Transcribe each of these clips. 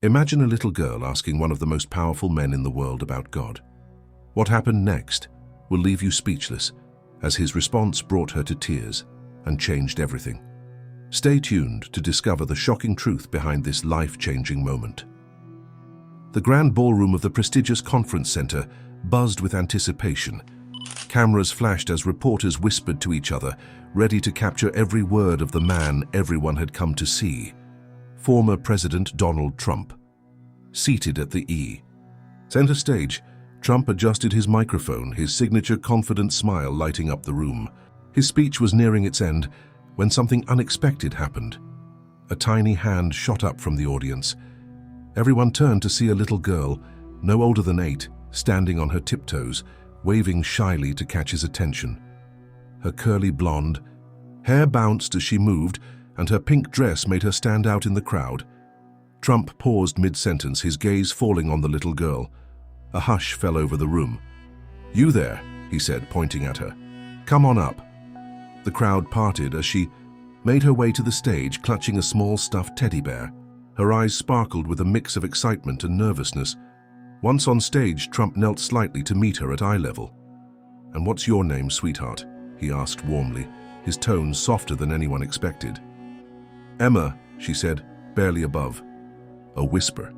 Imagine a little girl asking one of the most powerful men in the world about God. What happened next will leave you speechless, as his response brought her to tears and changed everything. Stay tuned to discover the shocking truth behind this life-changing moment. The grand ballroom of the prestigious conference center buzzed with anticipation. Cameras flashed as reporters whispered to each other, ready to capture every word of the man everyone had come to see. Former President Donald Trump. Seated at the center stage, Trump adjusted his microphone, his signature confident smile lighting up the room. His speech was nearing its end when something unexpected happened. A tiny hand shot up from the audience. Everyone turned to see a little girl, no older than 8, standing on her tiptoes, waving shyly to catch his attention. Her curly blonde hair bounced as she moved, and her pink dress made her stand out in the crowd. Trump paused mid-sentence, his gaze falling on the little girl. A hush fell over the room. "You there," he said, pointing at her. "Come on up." The crowd parted as she made her way to the stage, clutching a small stuffed teddy bear. Her eyes sparkled with a mix of excitement and nervousness. Once on stage, Trump knelt slightly to meet her at eye level. "And what's your name, sweetheart?" he asked warmly, his tone softer than anyone expected. "Emma," she said, barely above. A whisper.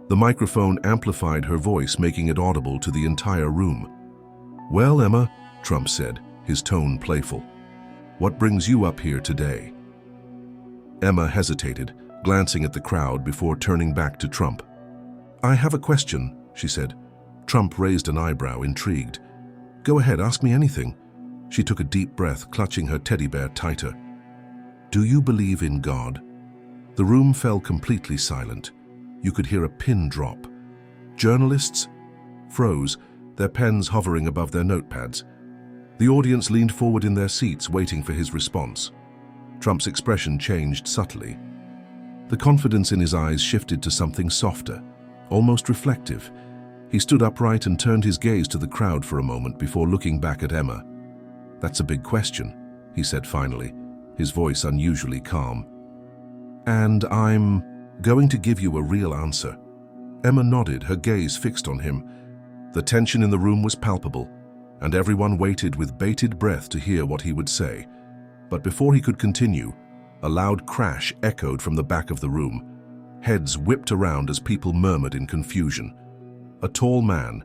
The microphone amplified her voice, making it audible to the entire room. "Well, Emma," Trump said, his tone playful, "what brings you up here today?" Emma hesitated, glancing at the crowd before turning back to Trump. "I have a question," she said. Trump raised an eyebrow, intrigued. "Go ahead, ask me anything." She took a deep breath, clutching her teddy bear tighter. "Do you believe in God?" The room fell completely silent. You could hear a pin drop. Journalists froze, their pens hovering above their notepads. The audience leaned forward in their seats, waiting for his response. Trump's expression changed subtly. The confidence in his eyes shifted to something softer, almost reflective. He stood upright and turned his gaze to the crowd for a moment before looking back at Emma. "That's a big question," he said finally, his voice unusually calm. "And I'm going to give you a real answer." Emma nodded, her gaze fixed on him. The tension in the room was palpable, and everyone waited with bated breath to hear what he would say. But before he could continue, a loud crash echoed from the back of the room. Heads whipped around as people murmured in confusion. A tall man,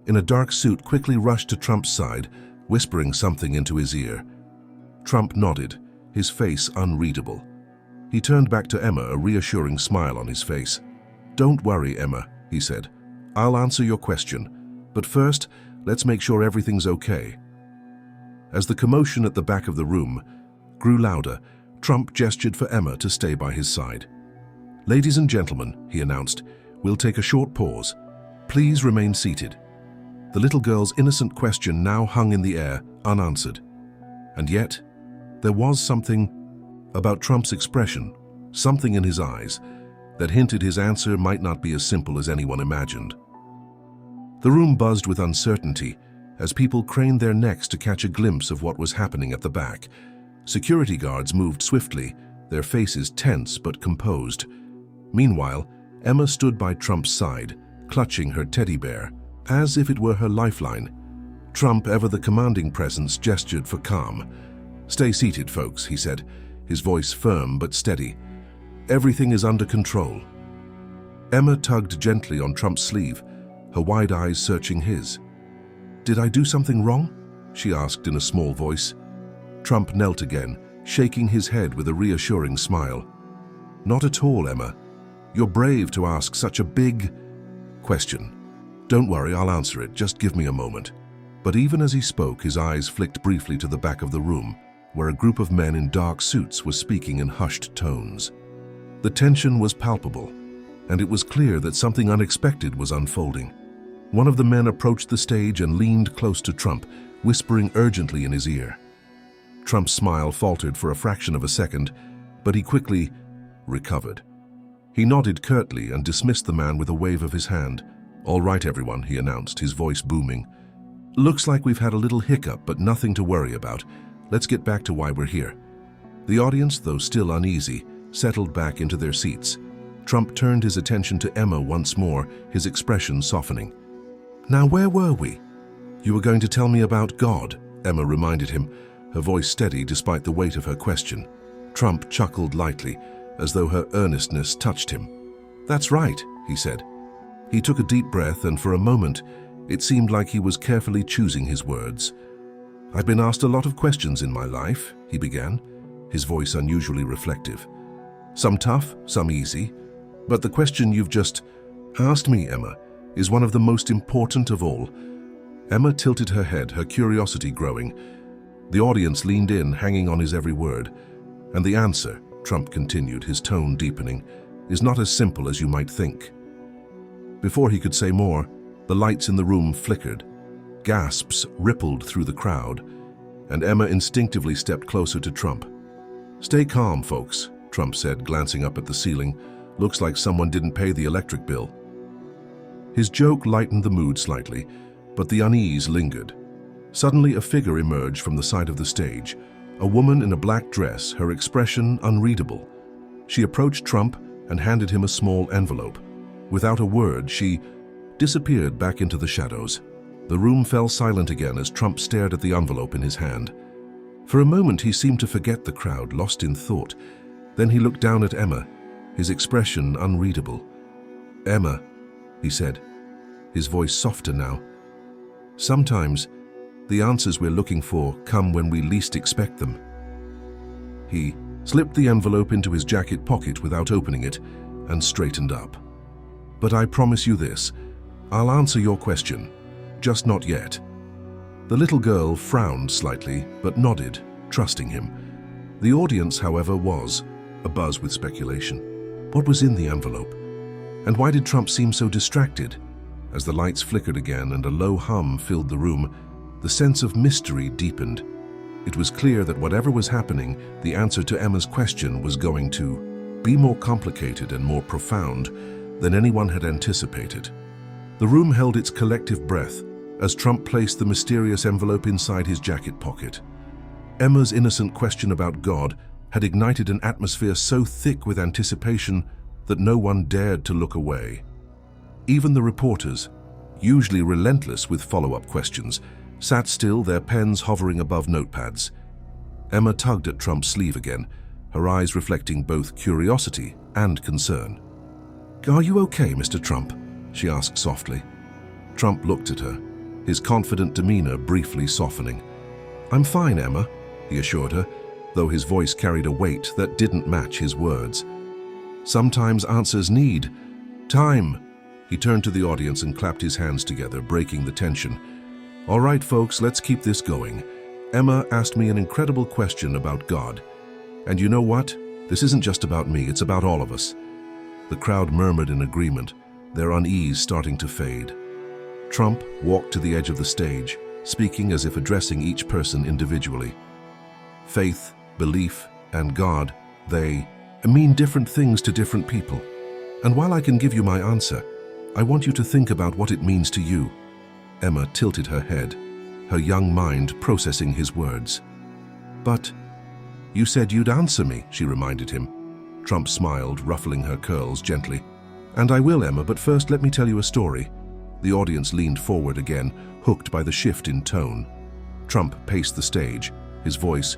in a dark suit, quickly rushed to Trump's side, whispering something into his ear. Trump nodded, his face unreadable. He turned back to Emma, a reassuring smile on his face. "Don't worry, Emma," he said. "I'll answer your question. But first, let's make sure everything's okay." As the commotion at the back of the room grew louder, Trump gestured for Emma to stay by his side. "Ladies and gentlemen," he announced, "we'll take a short pause. Please remain seated." The little girl's innocent question now hung in the air, unanswered. And yet, there was something about Trump's expression, something in his eyes, that hinted his answer might not be as simple as anyone imagined. The room buzzed with uncertainty as people craned their necks to catch a glimpse of what was happening at the back. Security guards moved swiftly, their faces tense but composed. Meanwhile, Emma stood by Trump's side, clutching her teddy bear, as if it were her lifeline. Trump, ever the commanding presence, gestured for calm. "Stay seated, folks," he said, his voice firm but steady. "Everything is under control." Emma tugged gently on Trump's sleeve, her wide eyes searching his. "Did I do something wrong?" she asked in a small voice. Trump knelt again, shaking his head with a reassuring smile. "Not at all, Emma. You're brave to ask such a big question. Don't worry, I'll answer it. Just give me a moment." But even as he spoke, his eyes flicked briefly to the back of the room, where a group of men in dark suits was speaking in hushed tones. The tension was palpable, and it was clear that something unexpected was unfolding. One of the men approached the stage and leaned close to Trump, whispering urgently in his ear. Trump's smile faltered for a fraction of a second, but he quickly recovered. He nodded curtly and dismissed the man with a wave of his hand. "All right, everyone," he announced, his voice booming. "Looks like we've had a little hiccup, but nothing to worry about. Let's get back to why we're here." The audience, though still uneasy, settled back into their seats. Trump turned his attention to Emma once more, his expression softening. "Now, where were we?" "You were going to tell me about God," Emma reminded him, her voice steady despite the weight of her question. Trump chuckled lightly, as though her earnestness touched him. "That's right," he said. He took a deep breath, and for a moment, it seemed like he was carefully choosing his words. "I've been asked a lot of questions in my life," he began, his voice unusually reflective. "Some tough, some easy. But the question you've just asked me, Emma, is one of the most important of all." Emma tilted her head, her curiosity growing. The audience leaned in, hanging on his every word. "And the answer," Trump continued, his tone deepening, "is not as simple as you might think." Before he could say more, the lights in the room flickered. Gasps rippled through the crowd, and Emma instinctively stepped closer to Trump. "Stay calm, folks," Trump said, glancing up at the ceiling. "Looks like someone didn't pay the electric bill." His joke lightened the mood slightly, but the unease lingered. Suddenly, a figure emerged from the side of the stage, a woman in a black dress, her expression unreadable. She approached Trump and handed him a small envelope. Without a word, she disappeared back into the shadows. The room fell silent again as Trump stared at the envelope in his hand. For a moment, he seemed to forget the crowd, lost in thought. Then he looked down at Emma, his expression unreadable. "Emma," he said, his voice softer now. "Sometimes, the answers we're looking for come when we least expect them." He slipped the envelope into his jacket pocket without opening it and straightened up. "But I promise you this, I'll answer your question, just not yet." The little girl frowned slightly, but nodded, trusting him. The audience, however, was abuzz with speculation. What was in the envelope? And why did Trump seem so distracted? As the lights flickered again and a low hum filled the room, the sense of mystery deepened. It was clear that whatever was happening, the answer to Emma's question was going to be more complicated and more profound than anyone had anticipated. The room held its collective breath as Trump placed the mysterious envelope inside his jacket pocket. Emma's innocent question about God had ignited an atmosphere so thick with anticipation that no one dared to look away. Even the reporters, usually relentless with follow-up questions, sat still, their pens hovering above notepads. Emma tugged at Trump's sleeve again, her eyes reflecting both curiosity and concern. "Are you okay, Mr. Trump?" she asked softly. Trump looked at her, his confident demeanor briefly softening. "I'm fine, Emma," he assured her, though his voice carried a weight that didn't match his words. "Sometimes answers need time." He turned to the audience and clapped his hands together, breaking the tension. "All right, folks, let's keep this going. Emma asked me an incredible question about God. And you know what? This isn't just about me, it's about all of us." The crowd murmured in agreement, their unease starting to fade. Trump walked to the edge of the stage, speaking as if addressing each person individually. "Faith, belief, and God, they mean different things to different people. And while I can give you my answer, I want you to think about what it means to you." Emma tilted her head, her young mind processing his words. "But you said you'd answer me," she reminded him. Trump smiled, ruffling her curls gently. "And I will, Emma, but first let me tell you a story." The audience leaned forward again, hooked by the shift in tone. Trump paced the stage, his voice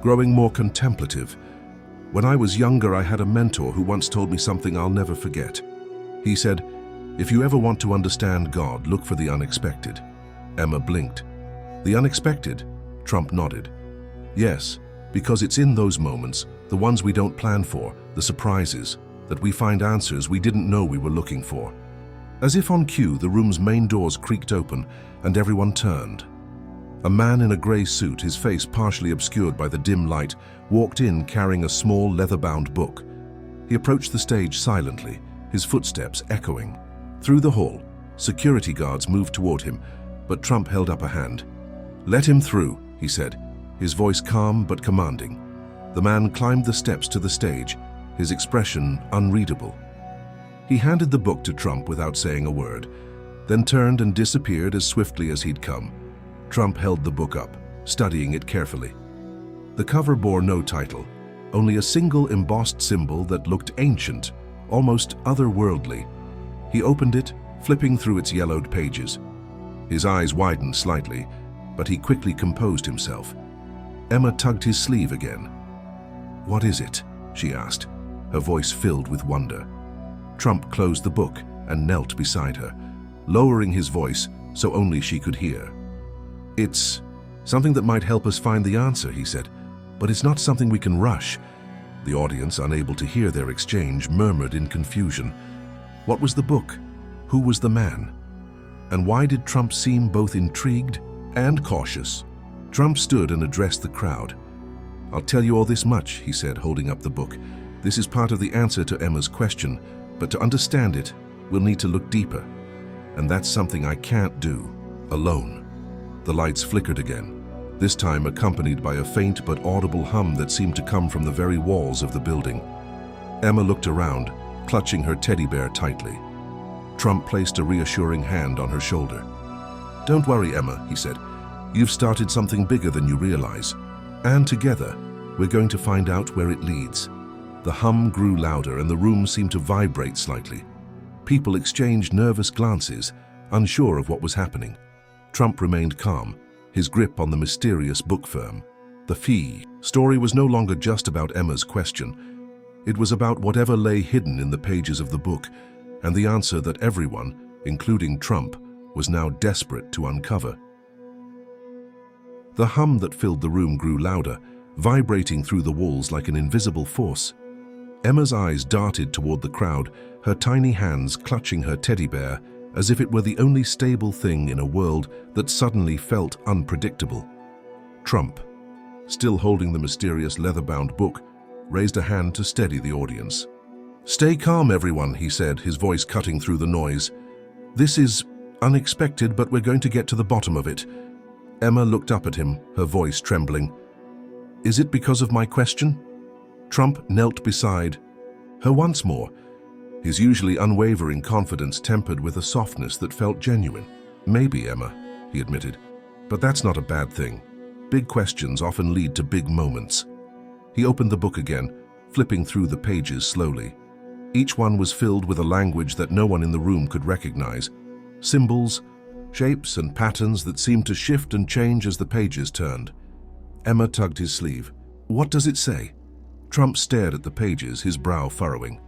growing more contemplative. "When I was younger, I had a mentor who once told me something I'll never forget. He said, 'If you ever want to understand God, look for the unexpected.'" Emma blinked. "The unexpected?" Trump nodded. "Yes, because it's in those moments, the ones we don't plan for, the surprises, that we find answers we didn't know we were looking for." As if on cue, the room's main doors creaked open and everyone turned. A man in a grey suit, his face partially obscured by the dim light, walked in carrying a small leather-bound book. He approached the stage silently, his footsteps echoing. Through the hall, security guards moved toward him, but Trump held up a hand. "Let him through," he said, his voice calm but commanding. The man climbed the steps to the stage, his expression unreadable. He handed the book to Trump without saying a word, then turned and disappeared as swiftly as he'd come. Trump held the book up, studying it carefully. The cover bore no title, only a single embossed symbol that looked ancient, almost otherworldly. He opened it, flipping through its yellowed pages. His eyes widened slightly, but he quickly composed himself. Emma tugged his sleeve again. "What is it?" she asked, her voice filled with wonder. Trump closed the book and knelt beside her, lowering his voice so only she could hear. "It's something that might help us find the answer," he said, "but it's not something we can rush." The audience, unable to hear their exchange, murmured in confusion. What was the book? Who was the man? And why did Trump seem both intrigued and cautious? Trump stood and addressed the crowd. "I'll tell you all this much," he said, holding up the book. "This is part of the answer to Emma's question, but to understand it, we'll need to look deeper. And that's something I can't do alone." The lights flickered again, this time accompanied by a faint but audible hum that seemed to come from the very walls of the building. Emma looked around, clutching her teddy bear tightly. Trump placed a reassuring hand on her shoulder. "Don't worry, Emma," he said. "You've started something bigger than you realize. And together, we're going to find out where it leads." The hum grew louder and the room seemed to vibrate slightly. People exchanged nervous glances, unsure of what was happening. Trump remained calm, his grip on the mysterious book firm. The fee story was no longer just about Emma's question. It was about whatever lay hidden in the pages of the book, and the answer that everyone, including Trump, was now desperate to uncover. The hum that filled the room grew louder, vibrating through the walls like an invisible force. Emma's eyes darted toward the crowd, her tiny hands clutching her teddy bear as if it were the only stable thing in a world that suddenly felt unpredictable. Trump, still holding the mysterious leather-bound book, raised a hand to steady the audience. "Stay calm, everyone," he said, his voice cutting through the noise. "This is unexpected, but we're going to get to the bottom of it." Emma looked up at him, her voice trembling. "Is it because of my question?" Trump knelt beside her once more, his usually unwavering confidence tempered with a softness that felt genuine. "Maybe, Emma," he admitted, "but that's not a bad thing. Big questions often lead to big moments." He opened the book again, flipping through the pages slowly. Each one was filled with a language that no one in the room could recognize. Symbols, shapes, and patterns that seemed to shift and change as the pages turned. Emma tugged his sleeve. "What does it say?" Trump stared at the pages, his brow furrowing.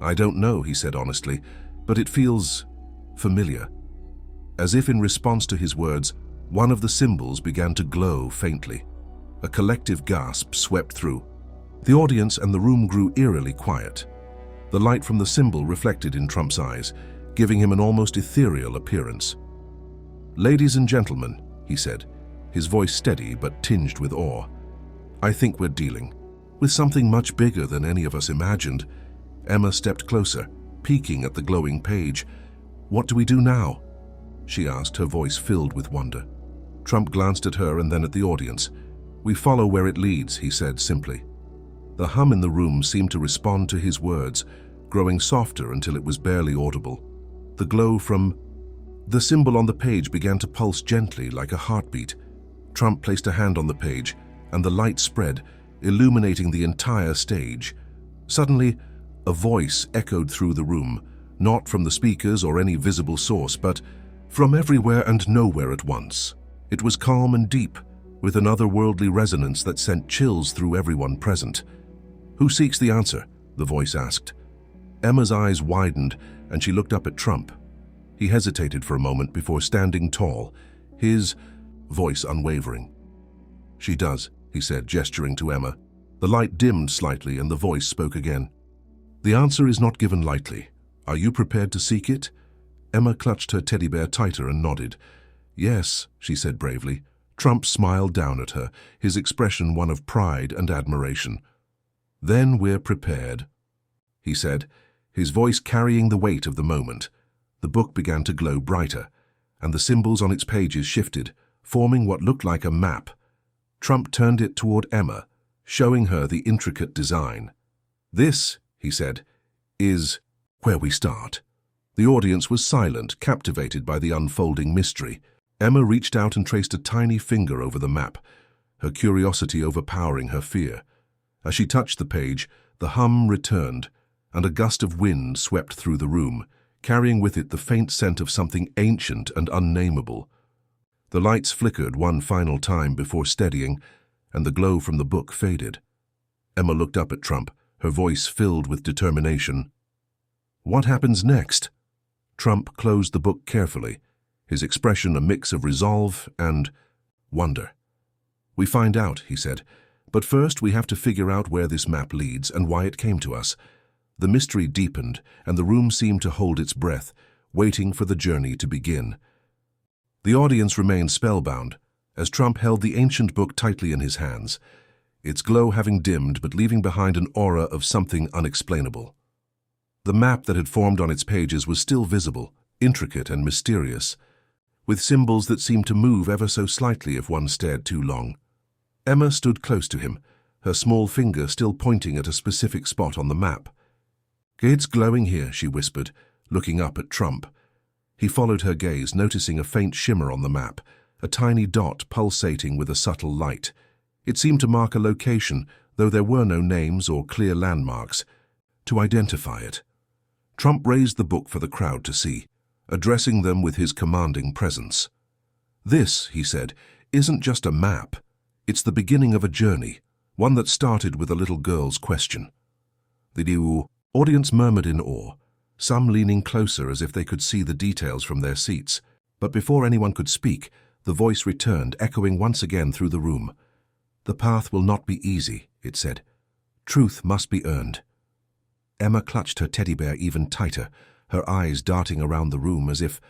"I don't know," he said honestly, "but it feels familiar." As if in response to his words, one of the symbols began to glow faintly. A collective gasp swept through. The audience and the room grew eerily quiet. The light from the symbol reflected in Trump's eyes, giving him an almost ethereal appearance. "Ladies and gentlemen," he said, his voice steady but tinged with awe, "I think we're dealing with something much bigger than any of us imagined." Emma stepped closer, peeking at the glowing page. "What do we do now?" she asked, her voice filled with wonder. Trump glanced at her and then at the audience. "We follow where it leads," he said simply. The hum in the room seemed to respond to his words, growing softer until it was barely audible. The glow from the symbol on the page began to pulse gently like a heartbeat. Trump placed a hand on the page, and the light spread, illuminating the entire stage. Suddenly, a voice echoed through the room, not from the speakers or any visible source, but from everywhere and nowhere at once. It was calm and deep, with an otherworldly resonance that sent chills through everyone present. "Who seeks the answer?" the voice asked. Emma's eyes widened, and she looked up at Trump. He hesitated for a moment before standing tall, his voice unwavering. "She does," he said, gesturing to Emma. The light dimmed slightly and the voice spoke again. "The answer is not given lightly. Are you prepared to seek it?" Emma clutched her teddy bear tighter and nodded. "Yes," she said bravely. Trump smiled down at her, his expression one of pride and admiration. "Then we're prepared," he said, his voice carrying the weight of the moment. The book began to glow brighter, and the symbols on its pages shifted, forming what looked like a map. Trump turned it toward Emma, showing her the intricate design. "This," he said, "is where we start." The audience was silent, captivated by the unfolding mystery. Emma reached out and traced a tiny finger over the map, her curiosity overpowering her fear. As she touched the page, the hum returned, and a gust of wind swept through the room, carrying with it the faint scent of something ancient and unnameable. The lights flickered one final time before steadying, and the glow from the book faded. Emma looked up at Trump, her voice filled with determination. "What happens next?" Trump closed the book carefully, his expression a mix of resolve and wonder. "We find out," he said, "but first we have to figure out where this map leads and why it came to us." The mystery deepened, and the room seemed to hold its breath, waiting for the journey to begin. The audience remained spellbound, as Trump held the ancient book tightly in his hands, its glow having dimmed but leaving behind an aura of something unexplainable. The map that had formed on its pages was still visible, intricate and mysterious, with symbols that seemed to move ever so slightly if one stared too long. Emma stood close to him, her small finger still pointing at a specific spot on the map. "It's glowing here," she whispered, looking up at Trump. He followed her gaze, noticing a faint shimmer on the map, a tiny dot pulsating with a subtle light. It seemed to mark a location, though there were no names or clear landmarks to identify it. Trump raised the book for the crowd to see, addressing them with his commanding presence. "This," he said, "isn't just a map. It's the beginning of a journey, one that started with a little girl's question." The audience murmured in awe, some leaning closer as if they could see the details from their seats. But before anyone could speak, the voice returned, echoing once again through the room. "The path will not be easy," it said. "Truth must be earned." Emma clutched her teddy bear even tighter, her eyes darting around the room as if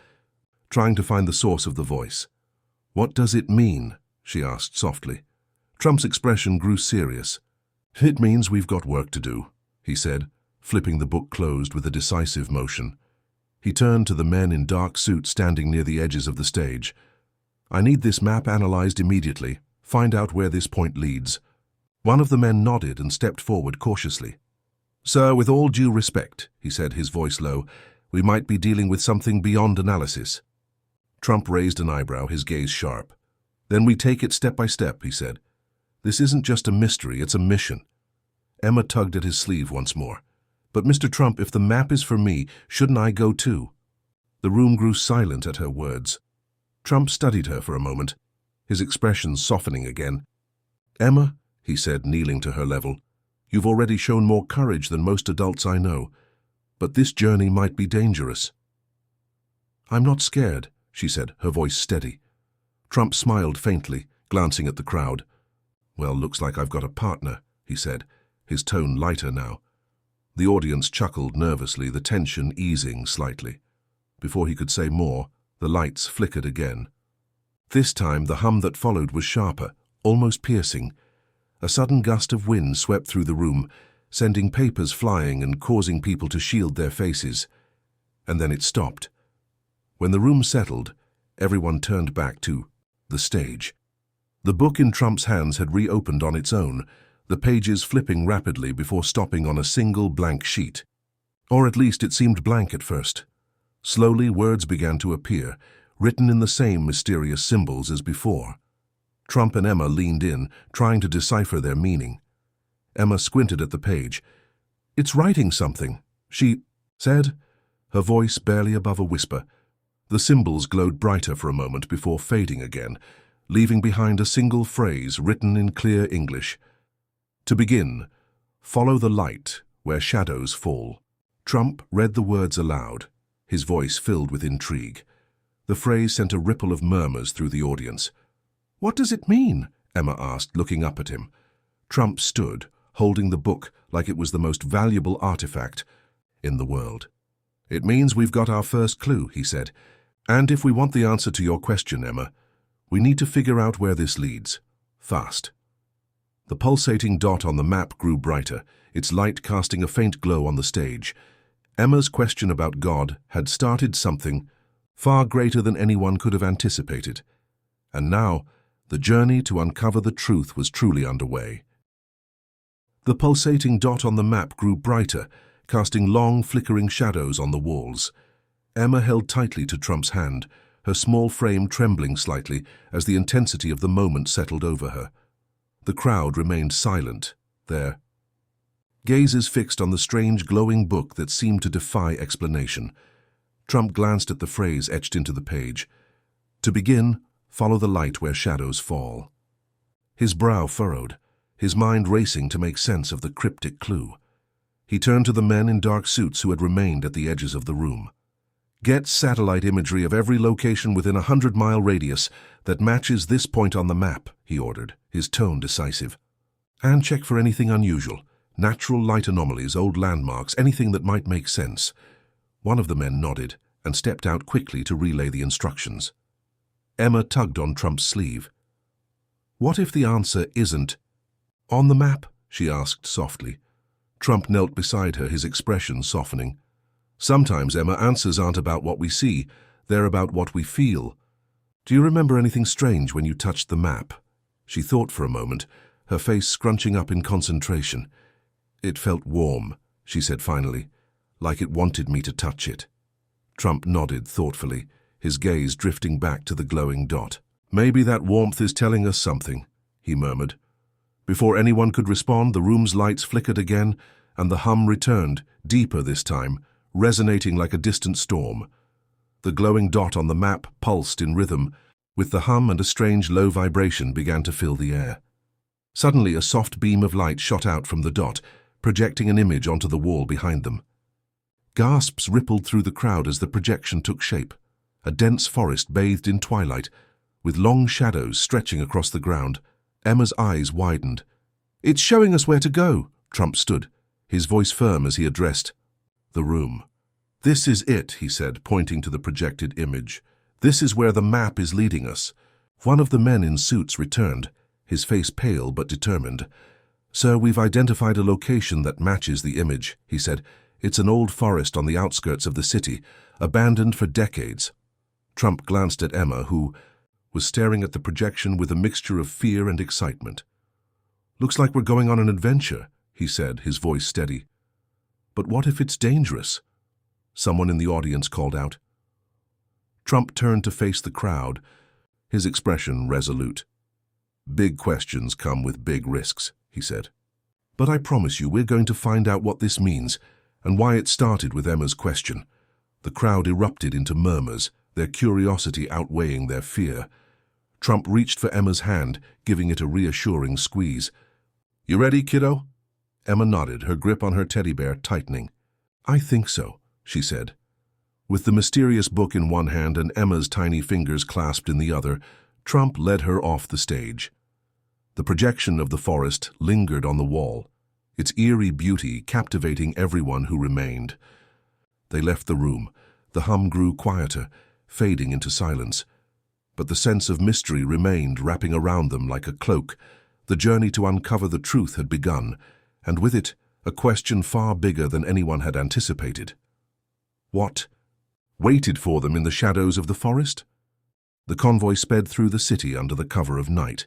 trying to find the source of the voice. "What does it mean?" she asked softly. Trump's expression grew serious. "It means we've got work to do," he said, flipping the book closed with a decisive motion. He turned to the men in dark suits standing near the edges of the stage. "I need this map analyzed immediately. Find out where this point leads." One of the men nodded and stepped forward cautiously. "Sir, with all due respect," he said, his voice low, "we might be dealing with something beyond analysis." Trump raised an eyebrow, his gaze sharp. "Then we take it step by step," he said. "This isn't just a mystery, it's a mission." Emma tugged at his sleeve once more. "But Mr. Trump, if the map is for me, shouldn't I go too?" The room grew silent at her words. Trump studied her for a moment, his expression softening again. "Emma," he said, kneeling to her level, "you've already shown more courage than most adults I know, but this journey might be dangerous." "I'm not scared," she said, her voice steady. Trump smiled faintly, glancing at the crowd. "Well, looks like I've got a partner," he said, his tone lighter now. The audience chuckled nervously, the tension easing slightly. Before he could say more, the lights flickered again. This time the hum that followed was sharper, almost piercing. A sudden gust of wind swept through the room, sending papers flying and causing people to shield their faces. And then it stopped. When the room settled, everyone turned back to the stage. The book in Trump's hands had reopened on its own, the pages flipping rapidly before stopping on a single blank sheet. Or at least it seemed blank at first. Slowly words began to appear, written in the same mysterious symbols as before. Trump and Emma leaned in, trying to decipher their meaning. Emma squinted at the page. "It's writing something," she said, her voice barely above a whisper. The symbols glowed brighter for a moment before fading again, leaving behind a single phrase written in clear English. "To begin, follow the light where shadows fall." Trump read the words aloud, his voice filled with intrigue. The phrase sent a ripple of murmurs through the audience. "What does it mean?" Emma asked, looking up at him. Trump stood, holding the book like it was the most valuable artifact in the world. "It means we've got our first clue," he said. "And if we want the answer to your question, Emma, we need to figure out where this leads. Fast." The pulsating dot on the map grew brighter, its light casting a faint glow on the stage. Emma's question about God had started something far greater than anyone could have anticipated. And now, the journey to uncover the truth was truly underway. The pulsating dot on the map grew brighter, casting long, flickering shadows on the walls. Emma held tightly to Trump's hand, her small frame trembling slightly as the intensity of the moment settled over her. The crowd remained silent, their gazes fixed on the strange glowing book that seemed to defy explanation. Trump glanced at the phrase etched into the page. To begin, follow the light where shadows fall. His brow furrowed, his mind racing to make sense of the cryptic clue. He turned to the men in dark suits who had remained at the edges of the room. Get satellite imagery of every location within a 100-mile radius that matches this point on the map, he ordered, his tone decisive. And check for anything unusual, natural light anomalies, old landmarks, anything that might make sense. One of the men nodded and stepped out quickly to relay the instructions. Emma tugged on Trump's sleeve. What if the answer isn't on the map? She asked softly. Trump knelt beside her, his expression softening. Sometimes, Emma, answers aren't about what we see, they're about what we feel. Do you remember anything strange when you touched the map? She thought for a moment, her face scrunching up in concentration. It felt warm, she said finally, like it wanted me to touch it. Trump nodded thoughtfully, his gaze drifting back to the glowing dot. Maybe that warmth is telling us something, he murmured. Before anyone could respond, the room's lights flickered again, and the hum returned, deeper this time, resonating like a distant storm. The glowing dot on the map pulsed in rhythm, with the hum and a strange low vibration began to fill the air. Suddenly, a soft beam of light shot out from the dot, projecting an image onto the wall behind them. Gasps rippled through the crowd as the projection took shape. A dense forest bathed in twilight, with long shadows stretching across the ground. Emma's eyes widened. It's showing us where to go, Trump stood, his voice firm as he addressed the room. This is it, he said, pointing to the projected image. This is where the map is leading us. One of the men in suits returned, his face pale but determined. Sir, we've identified a location that matches the image, he said. It's an old forest on the outskirts of the city, abandoned for decades. Trump glanced at Emma, who was staring at the projection with a mixture of fear and excitement. Looks like we're going on an adventure, he said, his voice steady. But what if it's dangerous? Someone in the audience called out. Trump turned to face the crowd, his expression resolute. Big questions come with big risks, he said. But I promise you we're going to find out what this means and why it started with Emma's question. The crowd erupted into murmurs, their curiosity outweighing their fear. Trump reached for Emma's hand, giving it a reassuring squeeze. You ready, kiddo? Emma nodded, her grip on her teddy bear tightening. I think so, she said. With the mysterious book in one hand and Emma's tiny fingers clasped in the other, Trump led her off the stage. The projection of the forest lingered on the wall, its eerie beauty captivating everyone who remained. They left the room. The hum grew quieter, fading into silence. But the sense of mystery remained, wrapping around them like a cloak. The journey to uncover the truth had begun, and with it, a question far bigger than anyone had anticipated. What waited for them in the shadows of the forest? The convoy sped through the city under the cover of night.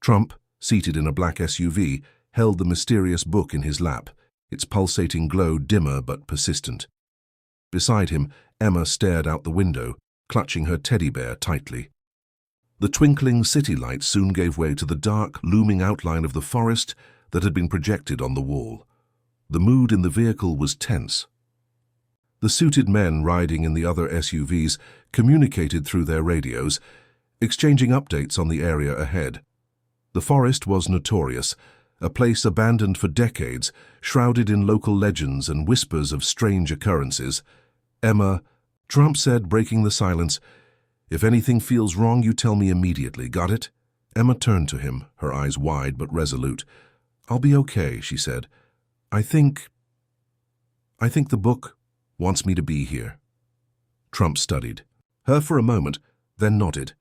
Trump, seated in a black SUV, held the mysterious book in his lap, its pulsating glow dimmer but persistent. Beside him, Emma stared out the window, clutching her teddy bear tightly. The twinkling city lights soon gave way to the dark, looming outline of the forest that had been projected on the wall. The mood in the vehicle was tense. The suited men riding in the other SUVs communicated through their radios, exchanging updates on the area ahead. The forest was notorious, a place abandoned for decades, shrouded in local legends and whispers of strange occurrences. Emma, Trump said, breaking the silence, if anything feels wrong, you tell me immediately, got it? Emma turned to him, her eyes wide but resolute. I'll be okay, she said. I think the book wants me to be here. Trump studied her for a moment, then nodded.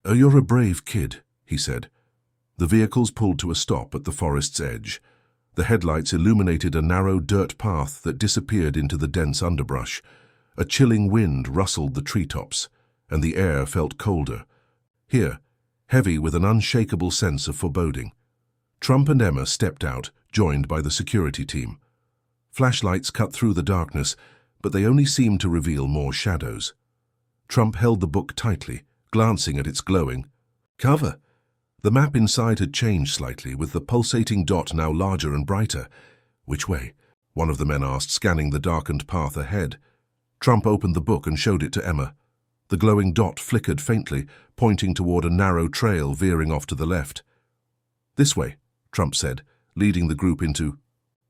Oh, you're a brave kid, he said. The vehicles pulled to a stop at the forest's edge. The headlights illuminated a narrow dirt path that disappeared into the dense underbrush. A chilling wind rustled the treetops, and the air felt colder. Here, heavy with an unshakable sense of foreboding. Trump and Emma stepped out, joined by the security team. Flashlights cut through the darkness, but they only seemed to reveal more shadows. Trump held the book tightly, glancing at its glowing cover. The map inside had changed slightly, with the pulsating dot now larger and brighter. Which way? One of the men asked, scanning the darkened path ahead. Trump opened the book and showed it to Emma. The glowing dot flickered faintly, pointing toward a narrow trail veering off to the left. This way, Trump said, leading the group into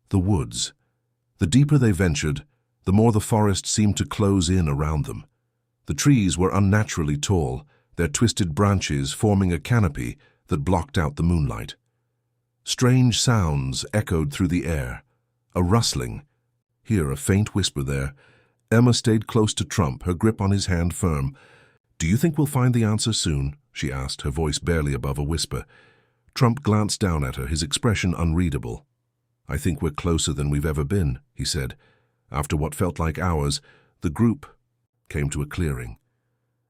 the woods. The deeper they ventured, the more the forest seemed to close in around them. The trees were unnaturally tall, their twisted branches forming a canopy that blocked out the moonlight. Strange sounds echoed through the air. A rustling, here a faint whisper there. Emma stayed close to Trump, her grip on his hand firm. "Do you think we'll find the answer soon?" she asked, her voice barely above a whisper. Trump glanced down at her, his expression unreadable. "I think we're closer than we've ever been," he said. After what felt like hours, the group came to a clearing.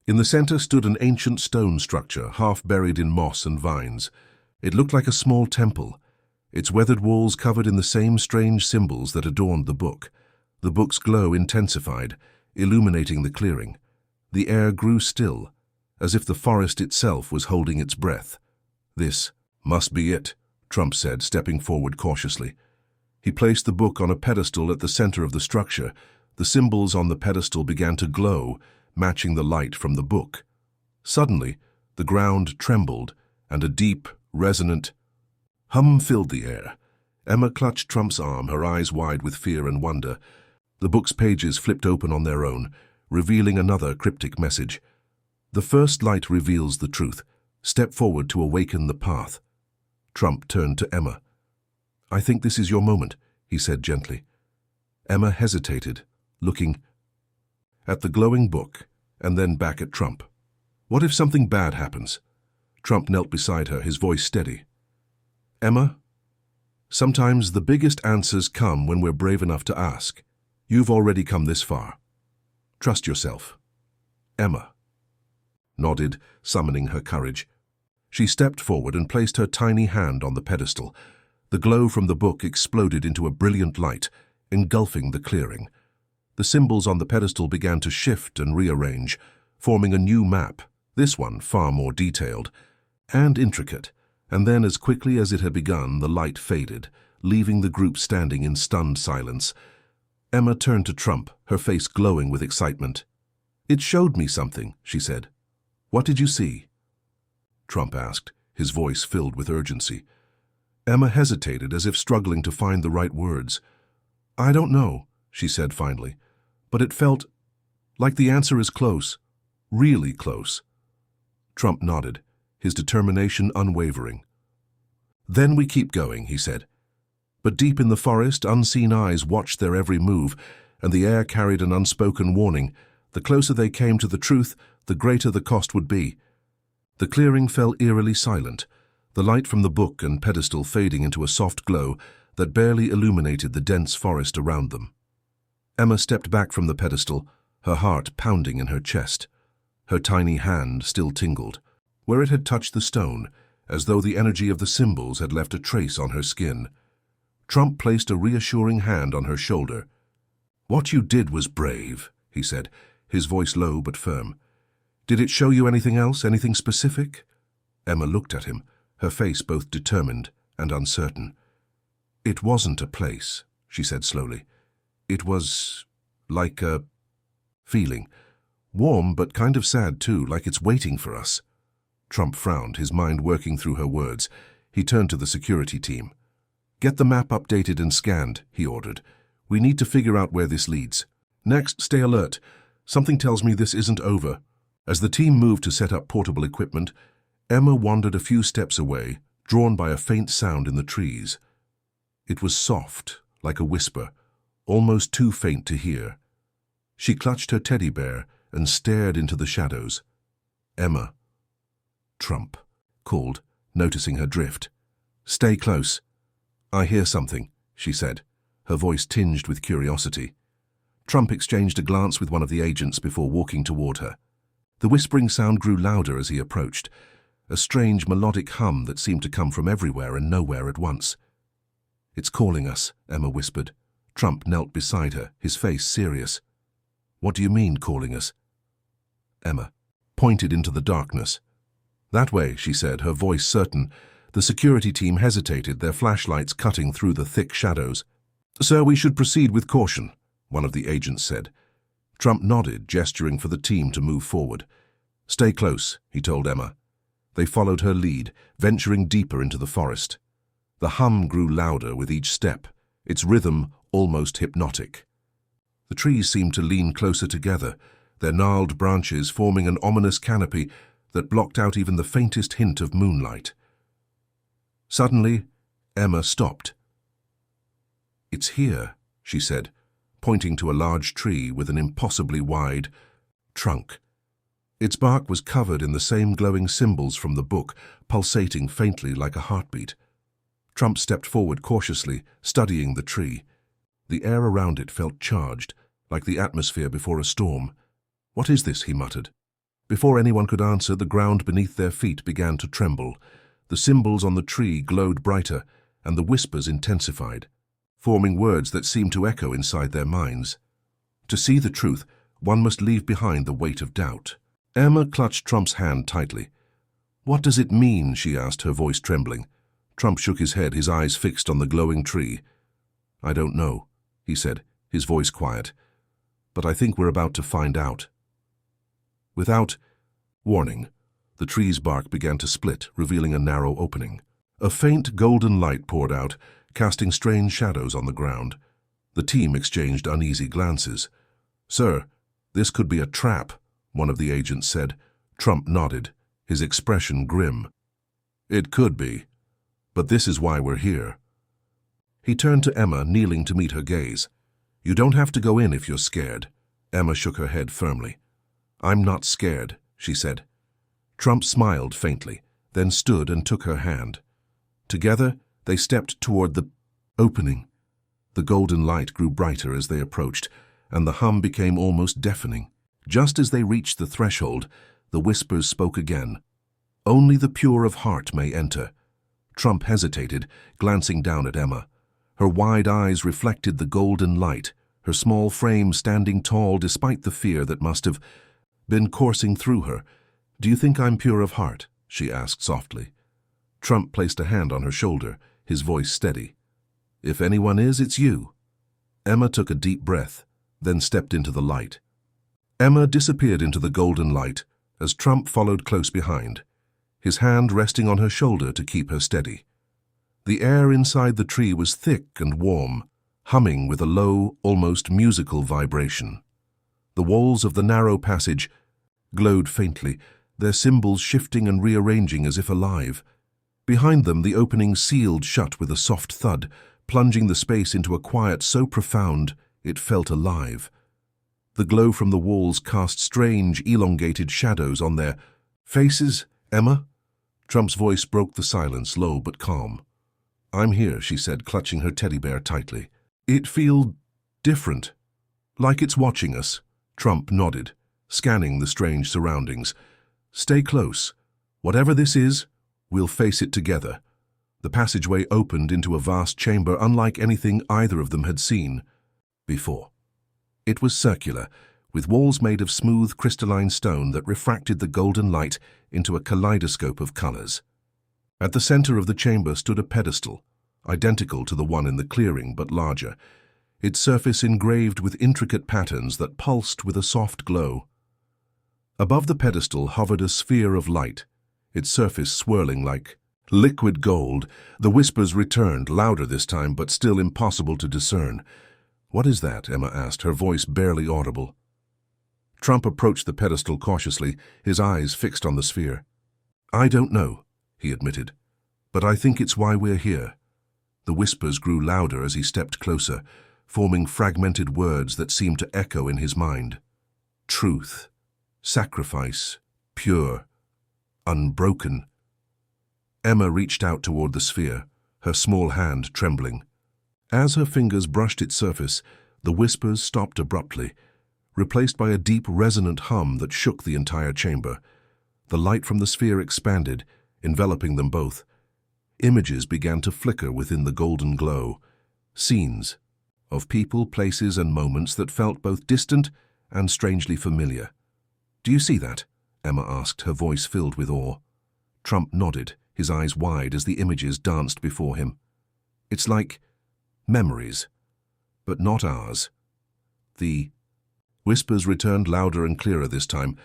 In the center stood an ancient stone structure, half buried in moss and vines. It looked like a small temple, its weathered walls covered in the same strange symbols that adorned the book. The book's glow intensified, illuminating the clearing. The air grew still, as if the forest itself was holding its breath. "This must be it," Trump said, stepping forward cautiously. He placed the book on a pedestal at the center of the structure. The symbols on the pedestal began to glow, matching the light from the book. Suddenly, the ground trembled, and a deep, resonant hum filled the air. Emma clutched Trump's arm, her eyes wide with fear and wonder. The book's pages flipped open on their own, revealing another cryptic message. "The first light reveals the truth. Step forward to awaken the path." Trump turned to Emma. "I think this is your moment," he said gently. Emma hesitated, looking at the glowing book and then back at Trump. "What if something bad happens?" Trump knelt beside her, his voice steady. "Emma, sometimes the biggest answers come when we're brave enough to ask. You've already come this far. Trust yourself." Emma nodded, summoning her courage. She stepped forward and placed her tiny hand on the pedestal. The glow from the book exploded into a brilliant light, engulfing the clearing. The symbols on the pedestal began to shift and rearrange, forming a new map, this one far more detailed and intricate. And then, as quickly as it had begun, the light faded, leaving the group standing in stunned silence. Emma turned to Trump, her face glowing with excitement. "It showed me something," she said. "What did you see?" Trump asked, his voice filled with urgency. Emma hesitated, as if struggling to find the right words. "I don't know," she said finally, "but it felt like the answer is close, really close." Trump nodded, his determination unwavering. "Then we keep going," he said. But deep in the forest, unseen eyes watched their every move, and the air carried an unspoken warning. The closer they came to the truth, the greater the cost would be. The clearing fell eerily silent, the light from the book and pedestal fading into a soft glow that barely illuminated the dense forest around them. Emma stepped back from the pedestal, her heart pounding in her chest. Her tiny hand still tingled, where it had touched the stone, as though the energy of the symbols had left a trace on her skin. Trump placed a reassuring hand on her shoulder. "What you did was brave," he said, his voice low but firm. "Did it show you anything else, anything specific?" Emma looked at him, her face both determined and uncertain. "It wasn't a place," she said slowly. "It was like a feeling. Warm, but kind of sad too, like it's waiting for us." Trump frowned, his mind working through her words. He turned to the security team. "Get the map updated and scanned," he ordered. "We need to figure out where this leads. Next, stay alert. Something tells me this isn't over." As the team moved to set up portable equipment, Emma wandered a few steps away, drawn by a faint sound in the trees. It was soft, like a whisper, almost too faint to hear. She clutched her teddy bear and stared into the shadows. "Emma," Trump called, noticing her drift. "Stay close." "I hear something," she said, her voice tinged with curiosity. Trump exchanged a glance with one of the agents before walking toward her. The whispering sound grew louder as he approached, a strange melodic hum that seemed to come from everywhere and nowhere at once. "It's calling us," Emma whispered. Trump knelt beside her, his face serious. "What do you mean, calling us?" Emma pointed into the darkness. "That way," she said, her voice certain. The security team hesitated, their flashlights cutting through the thick shadows. "Sir, we should proceed with caution," one of the agents said. Trump nodded, gesturing for the team to move forward. "Stay close," he told Emma. They followed her lead, venturing deeper into the forest. The hum grew louder with each step, its rhythm almost hypnotic. The trees seemed to lean closer together, their gnarled branches forming an ominous canopy that blocked out even the faintest hint of moonlight. Suddenly, Emma stopped. "It's here," she said, pointing to a large tree with an impossibly wide trunk. Its bark was covered in the same glowing symbols from the book, pulsating faintly like a heartbeat. Trump stepped forward cautiously, studying the tree. The air around it felt charged, like the atmosphere before a storm. "What is this?" he muttered. Before anyone could answer, the ground beneath their feet began to tremble. The symbols on the tree glowed brighter, and the whispers intensified, forming words that seemed to echo inside their minds. To see the truth, one must leave behind the weight of doubt. Emma clutched Trump's hand tightly. "What does it mean?" she asked, her voice trembling. Trump shook his head, his eyes fixed on the glowing tree. "I don't know," he said, his voice quiet. "But I think we're about to find out." Without warning, the tree's bark began to split, revealing a narrow opening. A faint golden light poured out, casting strange shadows on the ground. The team exchanged uneasy glances. "Sir, this could be a trap," one of the agents said. Trump nodded, his expression grim. "It could be, but this is why we're here." He turned to Emma, kneeling to meet her gaze. "You don't have to go in if you're scared." Emma shook her head firmly. "I'm not scared," she said. Trump smiled faintly, then stood and took her hand. Together, they stepped toward the opening. The golden light grew brighter as they approached, and the hum became almost deafening. Just as they reached the threshold, the whispers spoke again. "Only the pure of heart may enter." Trump hesitated, glancing down at Emma. Her wide eyes reflected the golden light, her small frame standing tall despite the fear that must have been coursing through her. "Do you think I'm pure of heart?" she asked softly. Trump placed a hand on her shoulder, his voice steady. "If anyone is, it's you." Emma took a deep breath, then stepped into the light. Emma disappeared into the golden light as Trump followed close behind, his hand resting on her shoulder to keep her steady. The air inside the tree was thick and warm, humming with a low, almost musical vibration. The walls of the narrow passage glowed faintly, their symbols shifting and rearranging as if alive. Behind them, the opening sealed shut with a soft thud, plunging the space into a quiet so profound it felt alive. The glow from the walls cast strange, elongated shadows on their faces. "Emma?" Trump's voice broke the silence, low but calm. "I'm here," she said, clutching her teddy bear tightly. "It feels different, like it's watching us." Trump nodded, scanning the strange surroundings. "Stay close. Whatever this is, we'll face it together." The passageway opened into a vast chamber unlike anything either of them had seen before. It was circular, with walls made of smooth crystalline stone that refracted the golden light into a kaleidoscope of colors. At the center of the chamber stood a pedestal, identical to the one in the clearing but larger, its surface engraved with intricate patterns that pulsed with a soft glow. Above the pedestal hovered a sphere of light, its surface swirling like liquid gold. The whispers returned, louder this time, but still impossible to discern. "What is that?" Emma asked, her voice barely audible. Trump approached the pedestal cautiously, his eyes fixed on the sphere. "I don't know," he admitted, "but I think it's why we're here." The whispers grew louder as he stepped closer, forming fragmented words that seemed to echo in his mind. Truth, sacrifice, pure, unbroken. Emma reached out toward the sphere, her small hand trembling. As her fingers brushed its surface, the whispers stopped abruptly, replaced by a deep, resonant hum that shook the entire chamber. The light from the sphere expanded, enveloping them both. Images began to flicker within the golden glow. Scenes of people, places, and moments that felt both distant and strangely familiar. "Do you see that?" Emma asked, her voice filled with awe. Trump nodded, his eyes wide as the images danced before him. "It's like memories. but not ours. The whispers returned louder and clearer this time.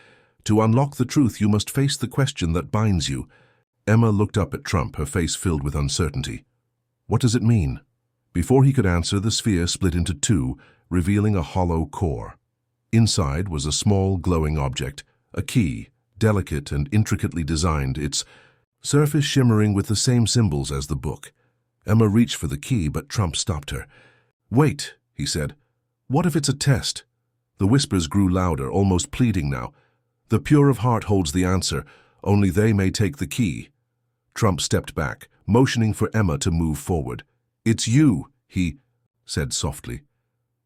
To unlock the truth, you must face the question that binds you. Emma looked up at Trump, her face filled with uncertainty. What does it mean? Before he could answer, the sphere split into two, revealing a hollow core. Inside was a small, glowing object, a key, delicate and intricately designed, its surface shimmering with the same symbols as the book. Emma reached for the key, but Trump stopped her. "Wait," he said. "What if it's a test?" The whispers grew louder, almost pleading now. "The pure of heart holds the answer. Only they may take the key." Trump stepped back, motioning for Emma to move forward. "It's you," he said softly.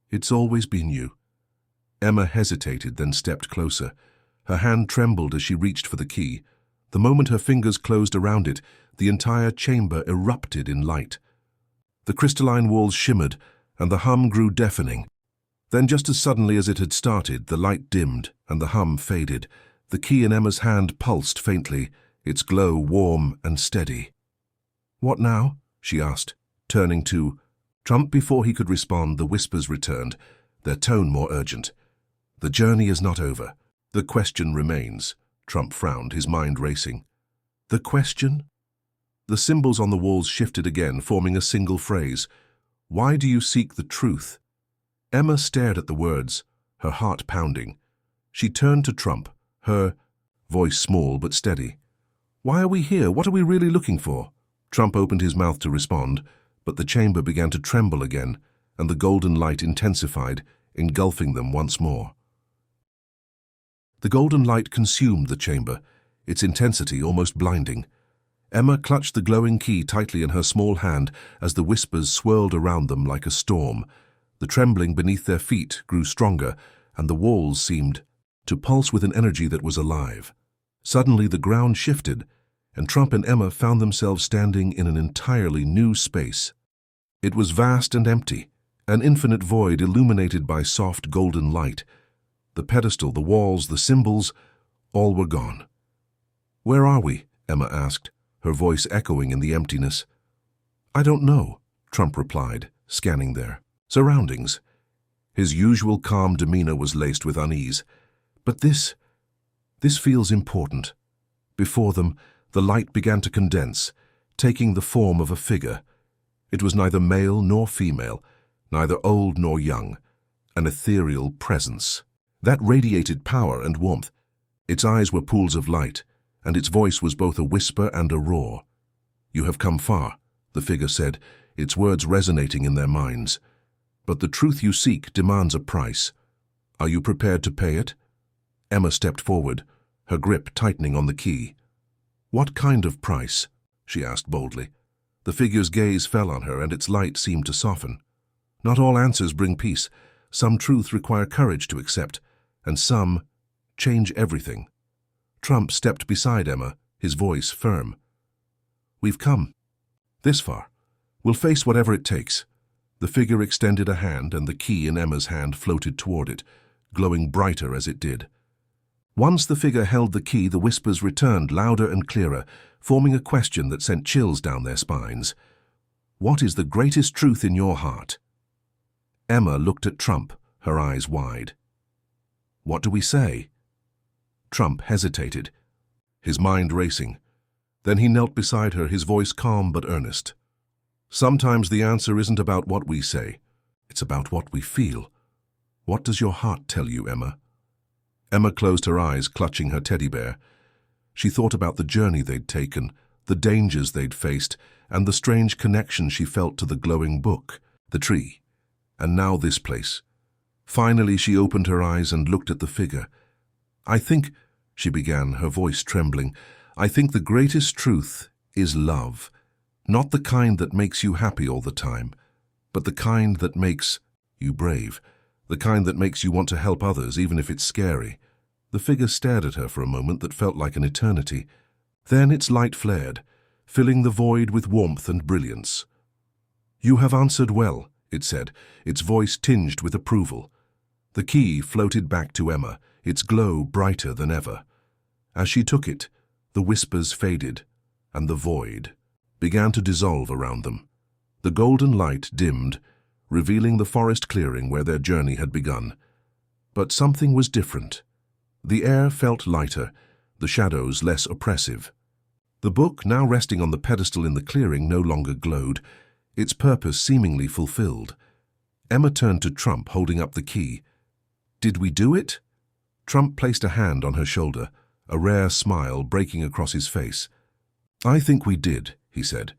"It's always been you." Emma hesitated, then stepped closer. Her hand trembled as she reached for the key. The moment her fingers closed around it, the entire chamber erupted in light. The crystalline walls shimmered, and the hum grew deafening. Then, just as suddenly as it had started, the light dimmed and the hum faded. The key in Emma's hand pulsed faintly, its glow warm and steady. "What now?" she asked, turning to Trump. Before he could respond, the whispers returned, their tone more urgent. "The journey is not over. The question remains." Trump frowned, his mind racing. "The question?" The symbols on the walls shifted again, forming a single phrase. "Why do you seek the truth?" Emma stared at the words, her heart pounding. She turned to Trump, her voice small but steady. "Why are we here? What are we really looking for?" Trump opened his mouth to respond, but the chamber began to tremble again, and the golden light intensified, engulfing them once more. The golden light consumed the chamber, its intensity almost blinding. Emma clutched the glowing key tightly in her small hand as the whispers swirled around them like a storm. The trembling beneath their feet grew stronger, and the walls seemed to pulse with an energy that was alive. Suddenly the ground shifted, and Trump and Emma found themselves standing in an entirely new space. It was vast and empty, an infinite void illuminated by soft golden light. The pedestal, the walls, the symbols, all were gone. "Where are we?" Emma asked, her voice echoing in the emptiness. "I don't know," Trump replied, scanning their surroundings. His usual calm demeanor was laced with unease. "But this feels important." Before them, the light began to condense, taking the form of a figure. It was neither male nor female, neither old nor young, an ethereal presence that radiated power and warmth. Its eyes were pools of light, and its voice was both a whisper and a roar. "You have come far," the figure said, its words resonating in their minds. "But the truth you seek demands a price. Are you prepared to pay it?" Emma stepped forward, her grip tightening on the key. "What kind of price?" she asked boldly. The figure's gaze fell on her, and its light seemed to soften. "Not all answers bring peace. Some truths require courage to accept, and some change everything." Trump stepped beside Emma, his voice firm. "We've come this far. We'll face whatever it takes." The figure extended a hand, and the key in Emma's hand floated toward it, glowing brighter as it did. Once the figure held the key, the whispers returned louder and clearer, forming a question that sent chills down their spines. "What is the greatest truth in your heart?" Emma looked at Trump, her eyes wide. "What do we say?" Trump hesitated, his mind racing. Then he knelt beside her, his voice calm but earnest. "Sometimes the answer isn't about what we say. It's about what we feel. What does your heart tell you, Emma?" Emma closed her eyes, clutching her teddy bear. She thought about the journey they'd taken, the dangers they'd faced, and the strange connection she felt to the glowing book, the tree, and now this place. Finally, she opened her eyes and looked at the figure. "I think," she began, her voice trembling, "I think the greatest truth is love. Not the kind that makes you happy all the time, but the kind that makes you brave, the kind that makes you want to help others even if it's scary." The figure stared at her for a moment that felt like an eternity. Then its light flared, filling the void with warmth and brilliance. "You have answered well," it said, its voice tinged with approval. The key floated back to Emma, its glow brighter than ever. As she took it, the whispers faded, and the void began to dissolve around them. The golden light dimmed, revealing the forest clearing where their journey had begun. But something was different. The air felt lighter, the shadows less oppressive. The book, now resting on the pedestal in the clearing, no longer glowed, its purpose seemingly fulfilled. Emma turned to Trump, holding up the key. "Did we do it?" Trump placed a hand on her shoulder, a rare smile breaking across his face. "I think we did," he said.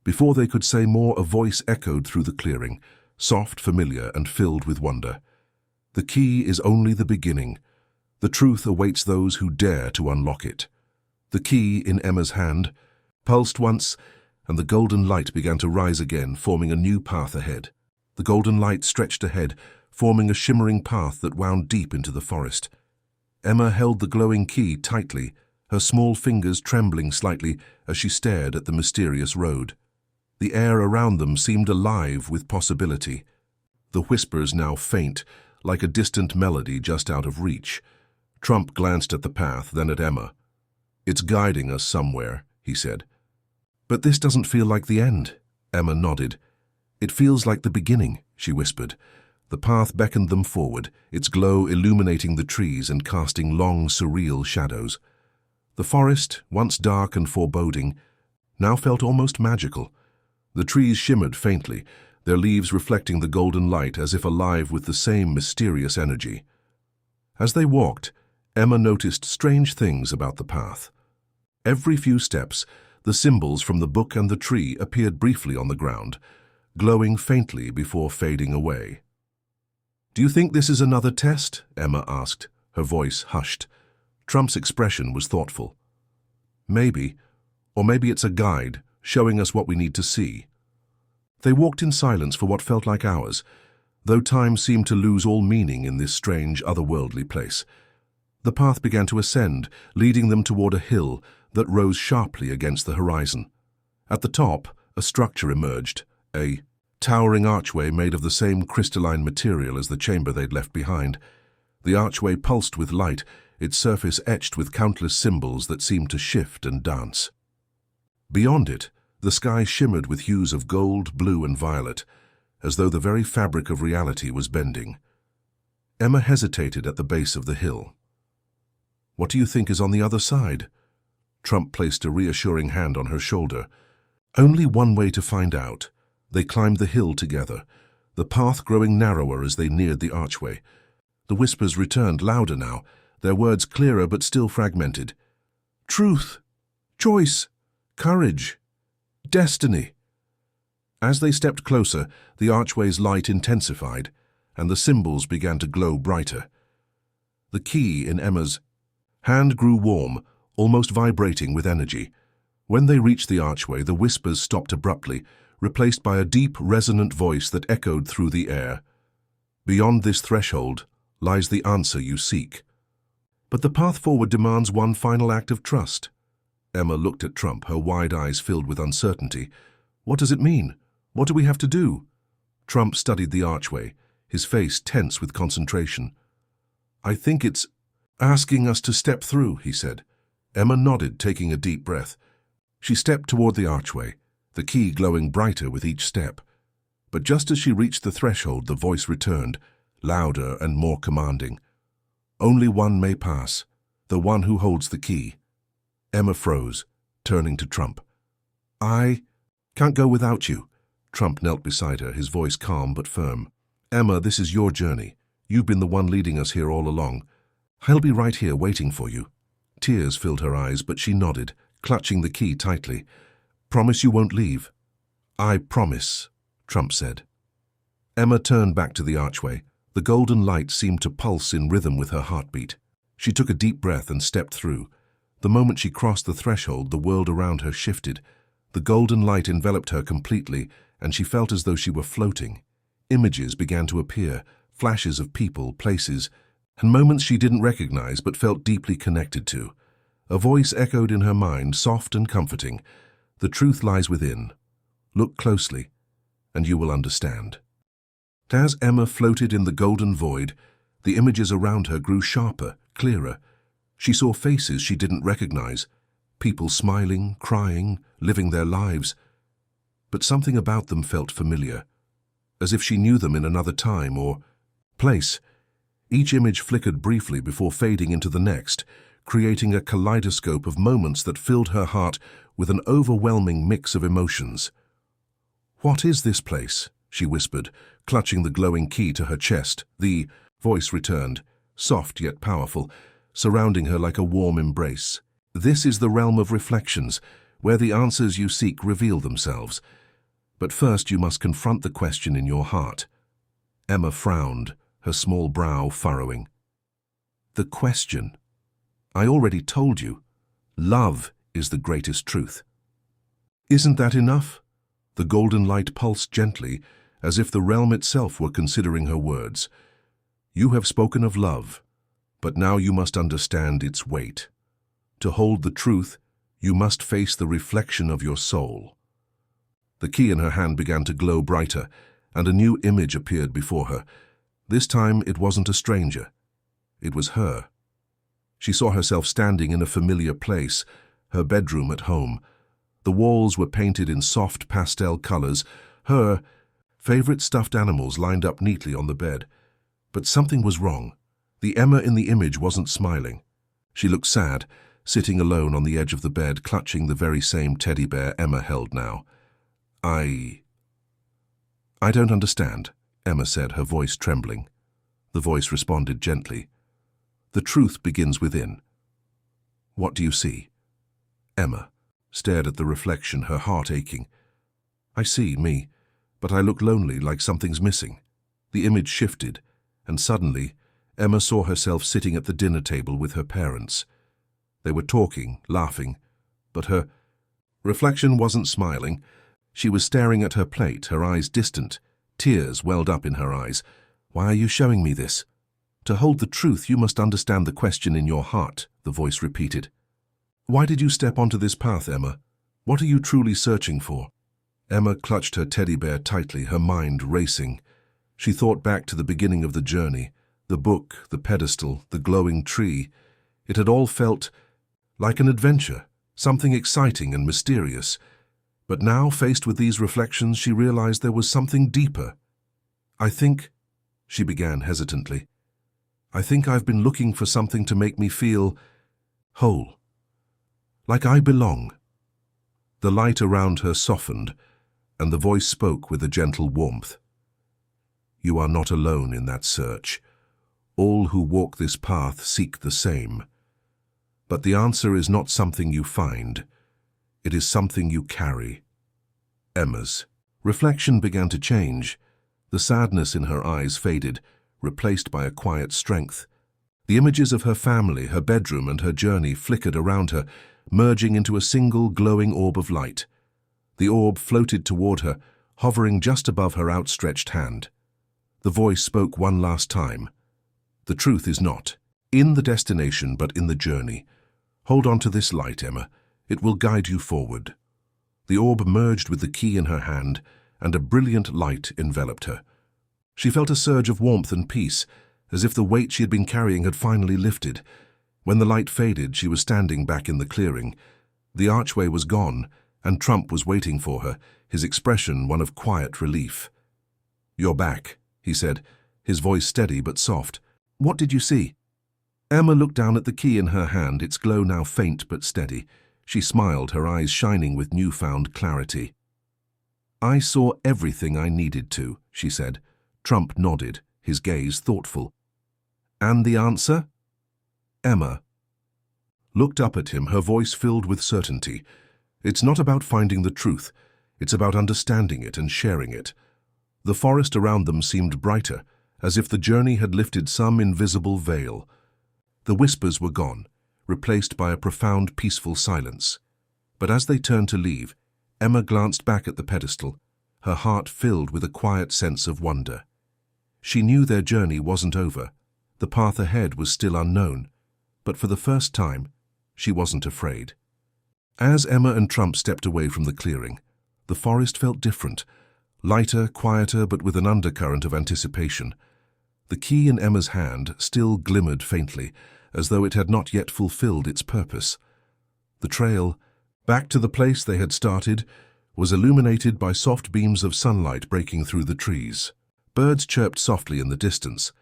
Before they could say more, a voice echoed through the clearing, soft, familiar, and filled with wonder. "The key is only the beginning. The truth awaits those who dare to unlock it." The key in Emma's hand pulsed once, and the golden light began to rise again, forming a new path ahead. The golden light stretched ahead, forming a shimmering path that wound deep into the forest. Emma held the glowing key tightly, her small fingers trembling slightly as she stared at the mysterious road. The air around them seemed alive with possibility. The whispers now faint, like a distant melody just out of reach. Trump glanced at the path, then at Emma. "It's guiding us somewhere," he said. "But this doesn't feel like the end." Emma nodded. "It feels like the beginning," she whispered. The path beckoned them forward, its glow illuminating the trees and casting long, surreal shadows. The forest, once dark and foreboding, now felt almost magical. The trees shimmered faintly, their leaves reflecting the golden light as if alive with the same mysterious energy. As they walked, Emma noticed strange things about the path. Every few steps, the symbols from the book and the tree appeared briefly on the ground, glowing faintly before fading away. "Do you think this is another test?" Emma asked, her voice hushed. Trump's expression was thoughtful. "Maybe, or maybe it's a guide, showing us what we need to see." They walked in silence for what felt like hours, though time seemed to lose all meaning in this strange, otherworldly place. The path began to ascend, leading them toward a hill that rose sharply against the horizon. At the top, a structure emerged, a towering archway made of the same crystalline material as the chamber they'd left behind. The archway pulsed with light, its surface etched with countless symbols that seemed to shift and dance. Beyond it, the sky shimmered with hues of gold, blue, and violet, as though the very fabric of reality was bending. Emma hesitated at the base of the hill. "What do you think is on the other side?" Trump placed a reassuring hand on her shoulder. "Only one way to find out." They climbed the hill together, the path growing narrower as they neared the archway. The whispers returned louder now, their words clearer but still fragmented. "Truth, choice, courage, destiny." As they stepped closer, the archway's light intensified, and the symbols began to glow brighter. The key in Emma's hand grew warm, almost vibrating with energy. When they reached the archway, the whispers stopped abruptly, replaced by a deep, resonant voice that echoed through the air. "Beyond this threshold lies the answer you seek." "But the path forward demands one final act of trust." Emma looked at Trump, her wide eyes filled with uncertainty. "What does it mean? What do we have to do?" Trump studied the archway, his face tense with concentration. "I think it's asking us to step through," he said. Emma nodded, taking a deep breath. She stepped toward the archway, the key glowing brighter with each step. But just as she reached the threshold, the voice returned, louder and more commanding. "Only one may pass, the one who holds the key." Emma froze, turning to Trump. "I can't go without you." Trump knelt beside her, his voice calm but firm. "Emma, this is your journey. You've been the one leading us here all along. I'll be right here waiting for you." Tears filled her eyes, but she nodded, clutching the key tightly. "Promise you won't leave." "I promise," Trump said. Emma turned back to the archway. The golden light seemed to pulse in rhythm with her heartbeat. She took a deep breath and stepped through. The moment she crossed the threshold, the world around her shifted. The golden light enveloped her completely, and she felt as though she were floating. Images began to appear, flashes of people, places, and moments she didn't recognize but felt deeply connected to. A voice echoed in her mind, soft and comforting. "The truth lies within. Look closely, and you will understand." As Emma floated in the golden void, the images around her grew sharper, clearer. She saw faces she didn't recognize, people smiling, crying, living their lives. But something about them felt familiar. as if she knew them in another time or place. Each image flickered briefly before fading into the next, creating a kaleidoscope of moments that filled her heart with an overwhelming mix of emotions. "What is this place?" she whispered, clutching the glowing key to her chest. The voice returned, soft yet powerful, surrounding her like a warm embrace. "This is the realm of reflections, where the answers you seek reveal themselves. But first you must confront the question in your heart." Emma frowned, her small brow furrowing. "The question? I already told you. Love is the greatest truth." "Isn't that enough?" The golden light pulsed gently, as if the realm itself were considering her words. "You have spoken of love, but now you must understand its weight. To hold the truth, you must face the reflection of your soul." The key in her hand began to glow brighter, and a new image appeared before her. This time it wasn't a stranger. It was her. She saw herself standing in a familiar place, her bedroom at home. The walls were painted in soft pastel colors, her favorite stuffed animals lined up neatly on the bed. But something was wrong. The Emma in the image wasn't smiling. She looked sad, sitting alone on the edge of the bed, clutching the very same teddy bear Emma held now. I don't understand," Emma said, her voice trembling. The voice responded gently. "The truth begins within." "What do you see?" Emma stared at the reflection, her heart aching. "I see me, but I look lonely, like something's missing." The image shifted, and suddenly Emma saw herself sitting at the dinner table with her parents. They were talking, laughing, but her reflection wasn't smiling. She was staring at her plate, her eyes distant. Tears welled up in her eyes. "Why are you showing me this?" "To hold the truth, you must understand the question in your heart," the voice repeated. "Why did you step onto this path, Emma? What are you truly searching for?" Emma clutched her teddy bear tightly, her mind racing. She thought back to the beginning of the journey, the book, the pedestal, the glowing tree. It had all felt like an adventure, something exciting and mysterious. But now, faced with these reflections, she realized there was something deeper. "I think," she began hesitantly, "I think I've been looking for something to make me feel whole. Like I belong." The light around her softened, and the voice spoke with a gentle warmth. "You are not alone in that search. All who walk this path seek the same. But the answer is not something you find. It is something you carry." Emma's reflection began to change. The sadness in her eyes faded, replaced by a quiet strength. The images of her family, her bedroom, and her journey flickered around her, merging into a single glowing orb of light. The orb floated toward her, hovering just above her outstretched hand. The voice spoke one last time. "The truth is not in the destination, but in the journey. Hold on to this light, Emma. It will guide you forward." The orb merged with the key in her hand, and a brilliant light enveloped her. She felt a surge of warmth and peace, as if the weight she had been carrying had finally lifted. When the light faded, she was standing back in the clearing. The archway was gone, and Trump was waiting for her, his expression one of quiet relief. "You're back," he said, his voice steady but soft. "What did you see?" Emma looked down at the key in her hand, its glow now faint but steady. She smiled, her eyes shining with newfound clarity. "I saw everything I needed to," she said. Trump nodded, his gaze thoughtful. "And the answer?" Emma looked up at him, her voice filled with certainty. "It's not about finding the truth. It's about understanding it and sharing it." The forest around them seemed brighter, as if the journey had lifted some invisible veil. The whispers were gone, replaced by a profound, peaceful silence. But as they turned to leave, Emma glanced back at the pedestal, her heart filled with a quiet sense of wonder. She knew their journey wasn't over. The path ahead was still unknown, but for the first time, she wasn't afraid. As Emma and Trump stepped away from the clearing, the forest felt different, lighter, quieter, but with an undercurrent of anticipation. The key in Emma's hand still glimmered faintly, as though it had not yet fulfilled its purpose. The trail, back to the place they had started, was illuminated by soft beams of sunlight breaking through the trees. Birds chirped softly in the distance,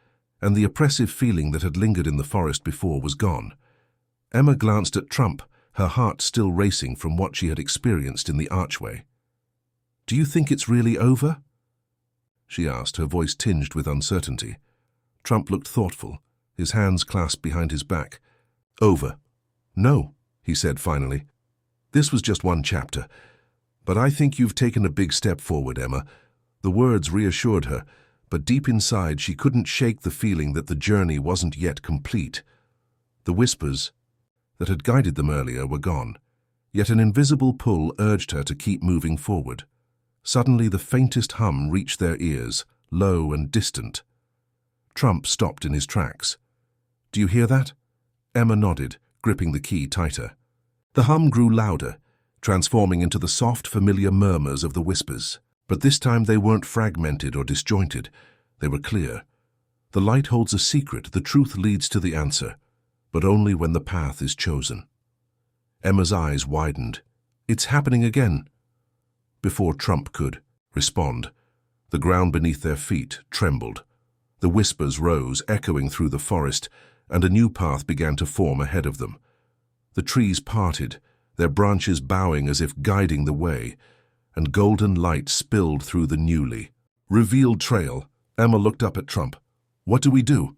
and the oppressive feeling that had lingered in the forest before was gone. Emma glanced at Trump, her heart still racing from what she had experienced in the archway. "Do you think it's really over?" she asked, her voice tinged with uncertainty. Trump looked thoughtful, his hands clasped behind his back. "Over? No," he said finally. "This was just one chapter. But I think you've taken a big step forward, Emma." The words reassured her, but deep inside she couldn't shake the feeling that the journey wasn't yet complete. The whispers that had guided them earlier were gone, yet an invisible pull urged her to keep moving forward. Suddenly the faintest hum reached their ears, low and distant. Trump stopped in his tracks. "Do you hear that?" Emma nodded, gripping the key tighter. The hum grew louder, transforming into the soft, familiar murmurs of the whispers. But this time they weren't fragmented or disjointed. They were clear. The light holds a secret, the truth leads to the answer, but only when the path is chosen. Emma's eyes widened. "It's happening again." Before Trump could respond, the ground beneath their feet trembled. The whispers rose, echoing through the forest, and a new path began to form ahead of them. The trees parted, their branches bowing as if guiding the way, and golden light spilled through the newly revealed trail. Emma looked up at Trump. "What do we do?"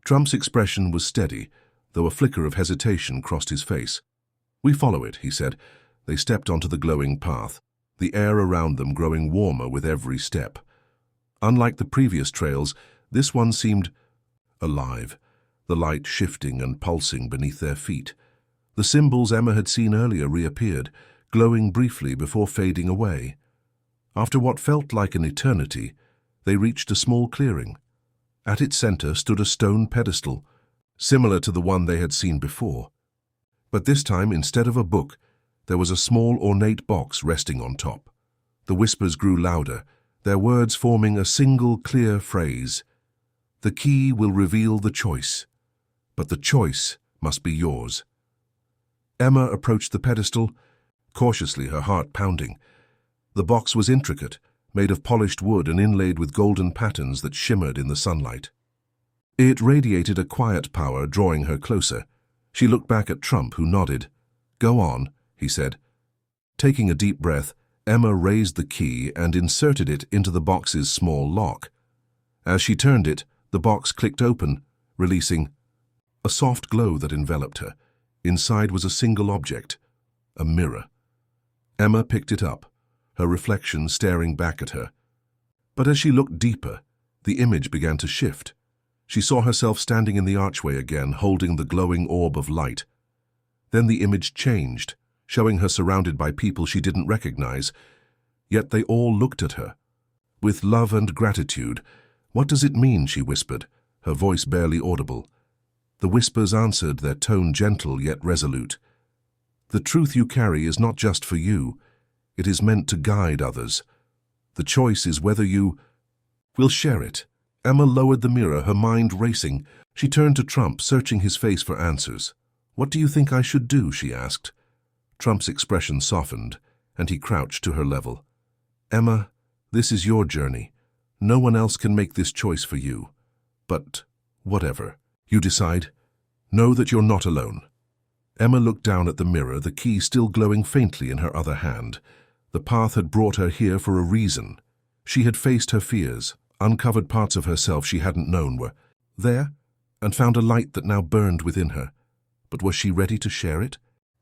Trump's expression was steady, though a flicker of hesitation crossed his face. "We follow it," he said. They stepped onto the glowing path, the air around them growing warmer with every step. Unlike the previous trails, this one seemed alive, the light shifting and pulsing beneath their feet. The symbols Emma had seen earlier reappeared, glowing briefly before fading away. After what felt like an eternity, they reached a small clearing. At its center stood a stone pedestal, similar to the one they had seen before. But this time, instead of a book, there was a small ornate box resting on top. The whispers grew louder, their words forming a single clear phrase. "The key will reveal the choice, but the choice must be yours." Emma approached the pedestal, cautiously, her heart pounding. The box was intricate, made of polished wood and inlaid with golden patterns that shimmered in the sunlight. It radiated a quiet power, drawing her closer. She looked back at Trump, who nodded. "Go on," he said. Taking a deep breath, Emma raised the key and inserted it into the box's small lock. As she turned it, the box clicked open, releasing a soft glow that enveloped her. Inside was a single object, a mirror. Emma picked it up, her reflection staring back at her. But as she looked deeper, the image began to shift. She saw herself standing in the archway again, holding the glowing orb of light. Then the image changed, showing her surrounded by people she didn't recognize, yet they all looked at her with love and gratitude. "What does it mean?" she whispered, her voice barely audible. The whispers answered, their tone gentle yet resolute. "The truth you carry is not just for you. It is meant to guide others. The choice is whether you will share it." Emma lowered the mirror, her mind racing. She turned to Trump, searching his face for answers. "What do you think I should do?" she asked. Trump's expression softened, and he crouched to her level. "Emma, this is your journey. No one else can make this choice for you. But whatever you decide, know that you're not alone." Emma looked down at the mirror, the key still glowing faintly in her other hand. The path had brought her here for a reason. She had faced her fears, uncovered parts of herself she hadn't known were there, and found a light that now burned within her. But was she ready to share it?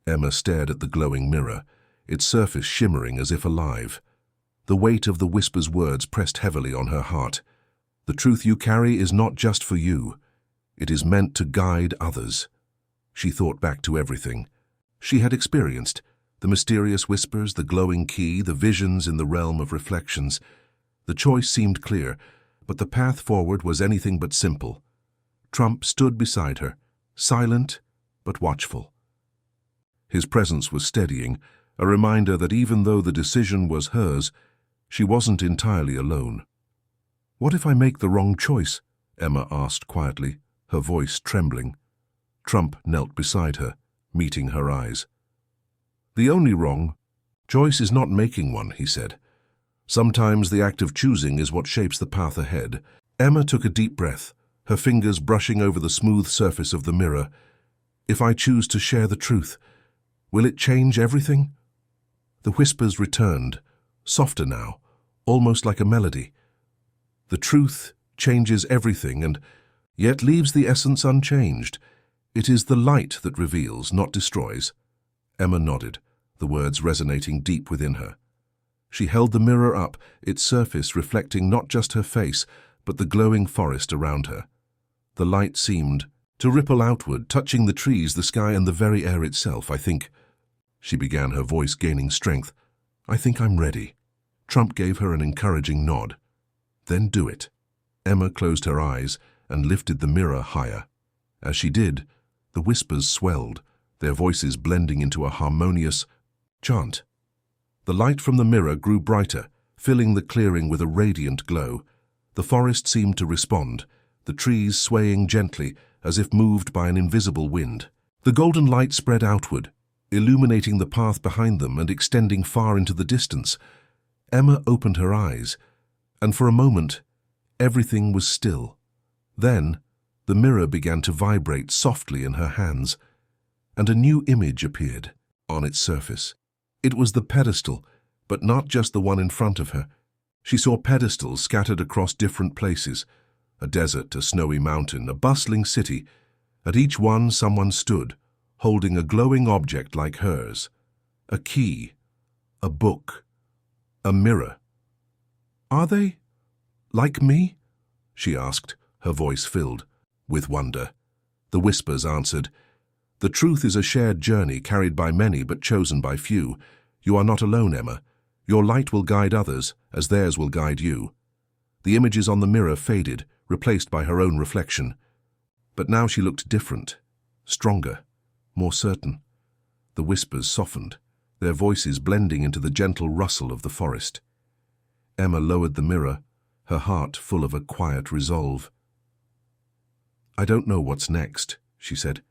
Emma stared at the glowing mirror, its surface shimmering as if alive. The weight of the whisper's words pressed heavily on her heart. "The truth you carry is not just for you. It is meant to guide others." She thought back to everything she had experienced, the mysterious whispers, the glowing key, the visions in the realm of reflections. The choice seemed clear, but the path forward was anything but simple. Trump stood beside her, silent but watchful. His presence was steadying, a reminder that even though the decision was hers, she wasn't entirely alone. "What if I make the wrong choice?" Emma asked quietly, her voice trembling. Trump knelt beside her, meeting her eyes. "The only wrong Choice is not making one, he said. Sometimes the act of choosing is what shapes the path ahead. Emma took a deep breath, her fingers brushing over the smooth surface of the mirror. If I choose to share the truth, will it change everything? The whispers returned, softer now, almost like a melody. The truth changes everything and yet leaves the essence unchanged. It is the light that reveals, not destroys. Emma nodded, the words resonating deep within her. She held the mirror up, its surface reflecting not just her face, but the glowing forest around her. The light seemed to ripple outward, touching the trees, the sky, and the very air itself. I think, she began, her voice gaining strength, I think I'm ready. Trump gave her an encouraging nod. Then do it. Emma closed her eyes and lifted the mirror higher. As she did, the whispers swelled, their voices blending into a harmonious chant. The light from the mirror grew brighter, filling the clearing with a radiant glow. The forest seemed to respond, the trees swaying gently as if moved by an invisible wind. The golden light spread outward, illuminating the path behind them and extending far into the distance. Emma opened her eyes, and for a moment, everything was still. Then, the mirror began to vibrate softly in her hands, and a new image appeared on its surface. It was the pedestal, but not just the one in front of her. She saw pedestals scattered across different places, a desert, a snowy mountain, a bustling city. At each one, someone stood, holding a glowing object like hers. A key, a book, a mirror. Are they like me? She asked, her voice filled with wonder. The whispers answered, The truth is a shared journey carried by many but chosen by few. You are not alone, Emma. Your light will guide others, as theirs will guide you. The images on the mirror faded, replaced by her own reflection. But now she looked different, stronger, more certain. The whispers softened, their voices blending into the gentle rustle of the forest. Emma lowered the mirror, her heart full of a quiet resolve. I don't know what's next, she said,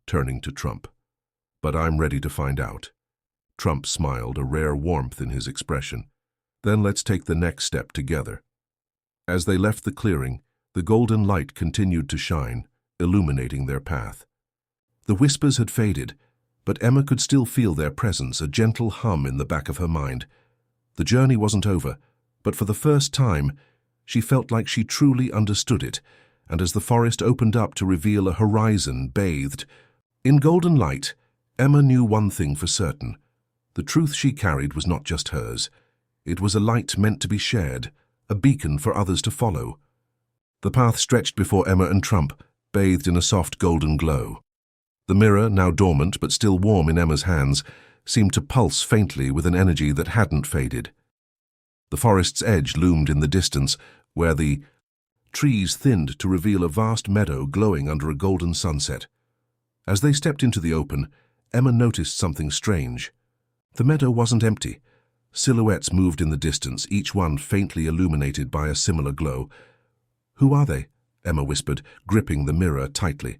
turning to Trump, but I'm ready to find out. Trump smiled, a rare warmth in his expression. Then let's take the next step together. As they left the clearing, the golden light continued to shine, illuminating their path. The whispers had faded, but Emma could still feel their presence, a gentle hum in the back of her mind. The journey wasn't over, but for the first time, she felt like she truly understood it, and as the forest opened up to reveal a horizon bathed in golden light, Emma knew one thing for certain. The truth she carried was not just hers. It was a light meant to be shared, a beacon for others to follow. The path stretched before Emma and Trump, bathed in a soft golden glow. The mirror, now dormant but still warm in Emma's hands, seemed to pulse faintly with an energy that hadn't faded. The forest's edge loomed in the distance, where the trees thinned to reveal a vast meadow glowing under a golden sunset. As they stepped into the open, Emma noticed something strange. The meadow wasn't empty. Silhouettes moved in the distance, each one faintly illuminated by a similar glow. Who are they? Emma whispered, gripping the mirror tightly.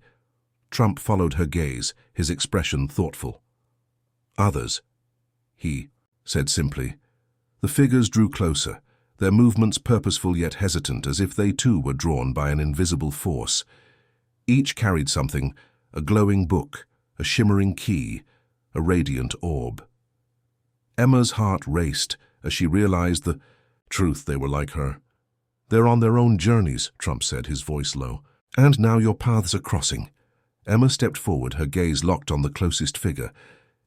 Trump followed her gaze, his expression thoughtful. Others, he said simply. The figures drew closer, their movements purposeful yet hesitant, as if they too were drawn by an invisible force. Each carried something, a glowing book, a shimmering key, a radiant orb. Emma's heart raced as she realized the truth. They were like her. They're on their own journeys, Trump said, his voice low. And now your paths are crossing. Emma stepped forward, her gaze locked on the closest figure.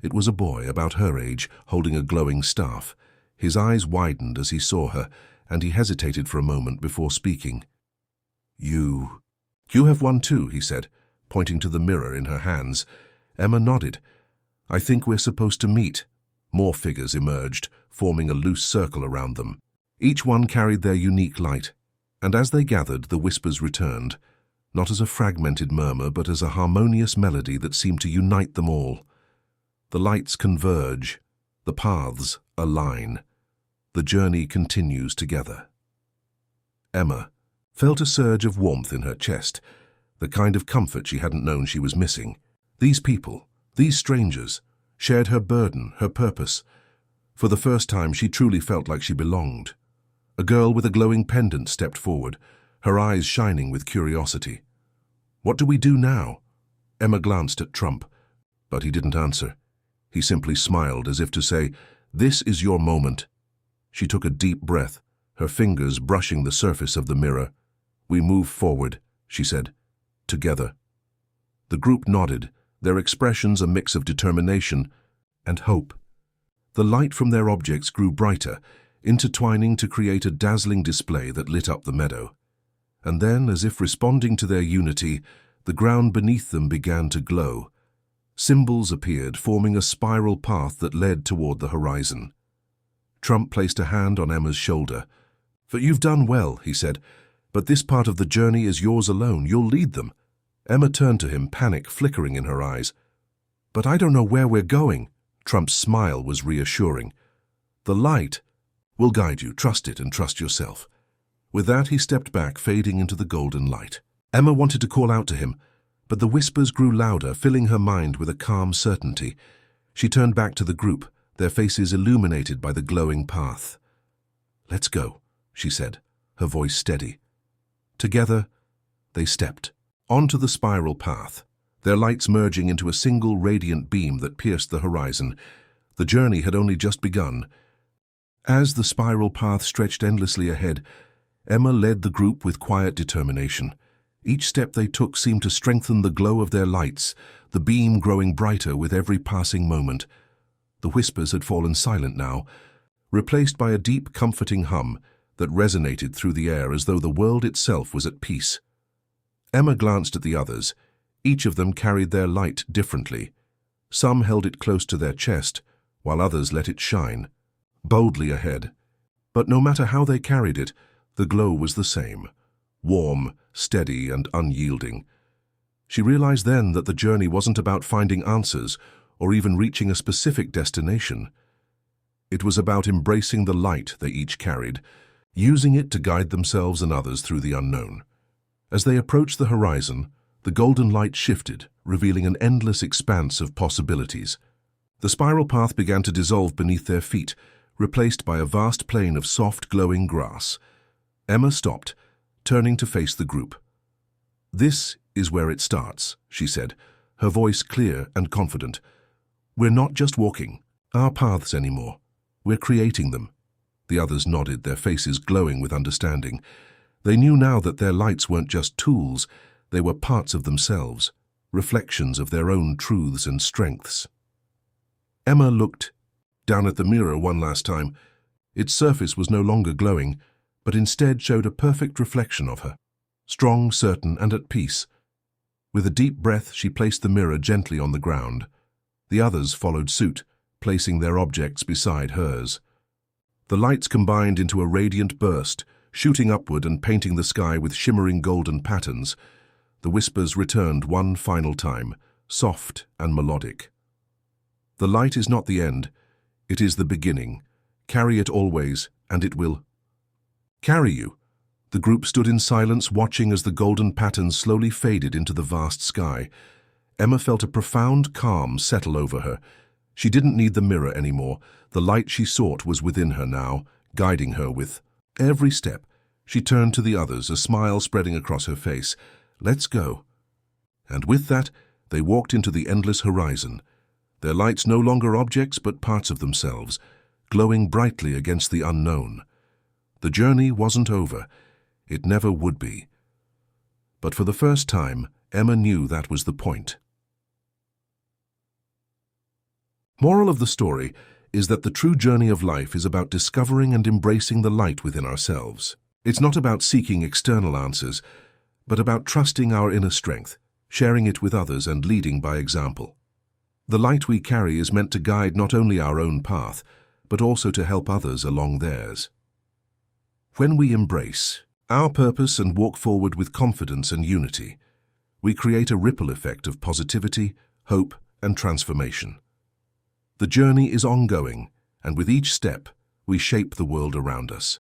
It was a boy about her age, holding a glowing staff. His eyes widened as he saw her, and he hesitated for a moment before speaking. You have one too, he said, pointing to the mirror in her hands. Emma nodded. I think we're supposed to meet. More figures emerged, forming a loose circle around them. Each one carried their unique light, and as they gathered, the whispers returned, not as a fragmented murmur, but as a harmonious melody that seemed to unite them all. The lights converge, the paths align. The journey continues together. Emma felt a surge of warmth in her chest, the kind of comfort she hadn't known she was missing. These people, these strangers, shared her burden, her purpose. For the first time, she truly felt like she belonged. A girl with a glowing pendant stepped forward, her eyes shining with curiosity. "What do we do now?" Emma glanced at Trump, but he didn't answer. He simply smiled as if to say, "This is your moment." She took a deep breath, her fingers brushing the surface of the mirror. "We move forward," she said, "together." The group nodded, their expressions a mix of determination and hope. The light from their objects grew brighter, intertwining to create a dazzling display that lit up the meadow. And then, as if responding to their unity, the ground beneath them began to glow. Symbols appeared, forming a spiral path that led toward the horizon. Trump placed a hand on Emma's shoulder. "For you've done well," he said, "but this part of the journey is yours alone. You'll lead them." Emma turned to him, panic flickering in her eyes. "But I don't know where we're going." Trump's smile was reassuring. "The light will guide you. Trust it and trust yourself." With that, he stepped back, fading into the golden light. Emma wanted to call out to him, but the whispers grew louder, filling her mind with a calm certainty. She turned back to the group, their faces illuminated by the glowing path. "Let's go," she said, her voice steady. Together, they stepped onto the spiral path, their lights merging into a single radiant beam that pierced the horizon. The journey had only just begun. As the spiral path stretched endlessly ahead, Emma led the group with quiet determination. Each step they took seemed to strengthen the glow of their lights, the beam growing brighter with every passing moment. The whispers had fallen silent now, replaced by a deep, comforting hum that resonated through the air as though the world itself was at peace. Emma glanced at the others. Each of them carried their light differently. Some held it close to their chest, while others let it shine boldly ahead. But no matter how they carried it, the glow was the same, warm, steady, and unyielding. She realized then that the journey wasn't about finding answers or even reaching a specific destination. It was about embracing the light they each carried, using it to guide themselves and others through the unknown. As they approached the horizon, the golden light shifted, revealing an endless expanse of possibilities. The spiral path began to dissolve beneath their feet, replaced by a vast plain of soft, glowing grass. Emma stopped, turning to face the group. "This is where it starts," she said, her voice clear and confident. "We're not just walking our paths anymore. We're creating them." The others nodded, their faces glowing with understanding. They knew now that their lights weren't just tools, they were parts of themselves, reflections of their own truths and strengths. Emma looked down at the mirror one last time. Its surface was no longer glowing, but instead showed a perfect reflection of her, strong, certain, and at peace. With a deep breath, she placed the mirror gently on the ground. The others followed suit, placing their objects beside hers. The lights combined into a radiant burst, shooting upward and painting the sky with shimmering golden patterns. The whispers returned one final time, soft and melodic. "The light is not the end, it is the beginning. Carry it always, and it will carry you." The group stood in silence, watching as the golden patterns slowly faded into the vast sky. Emma felt a profound calm settle over her. She didn't need the mirror anymore. The light she sought was within her now, guiding her with every step. She turned to the others, a smile spreading across her face. "Let's go." And with that, they walked into the endless horizon, their lights no longer objects but parts of themselves, glowing brightly against the unknown. The journey wasn't over. It never would be. But for the first time, Emma knew that was the point. Moral of the story is that the true journey of life is about discovering and embracing the light within ourselves. It's not about seeking external answers, but about trusting our inner strength, sharing it with others, and leading by example. The light we carry is meant to guide not only our own path, but also to help others along theirs. When we embrace our purpose and walk forward with confidence and unity, we create a ripple effect of positivity, hope, and transformation. The journey is ongoing, and with each step, we shape the world around us.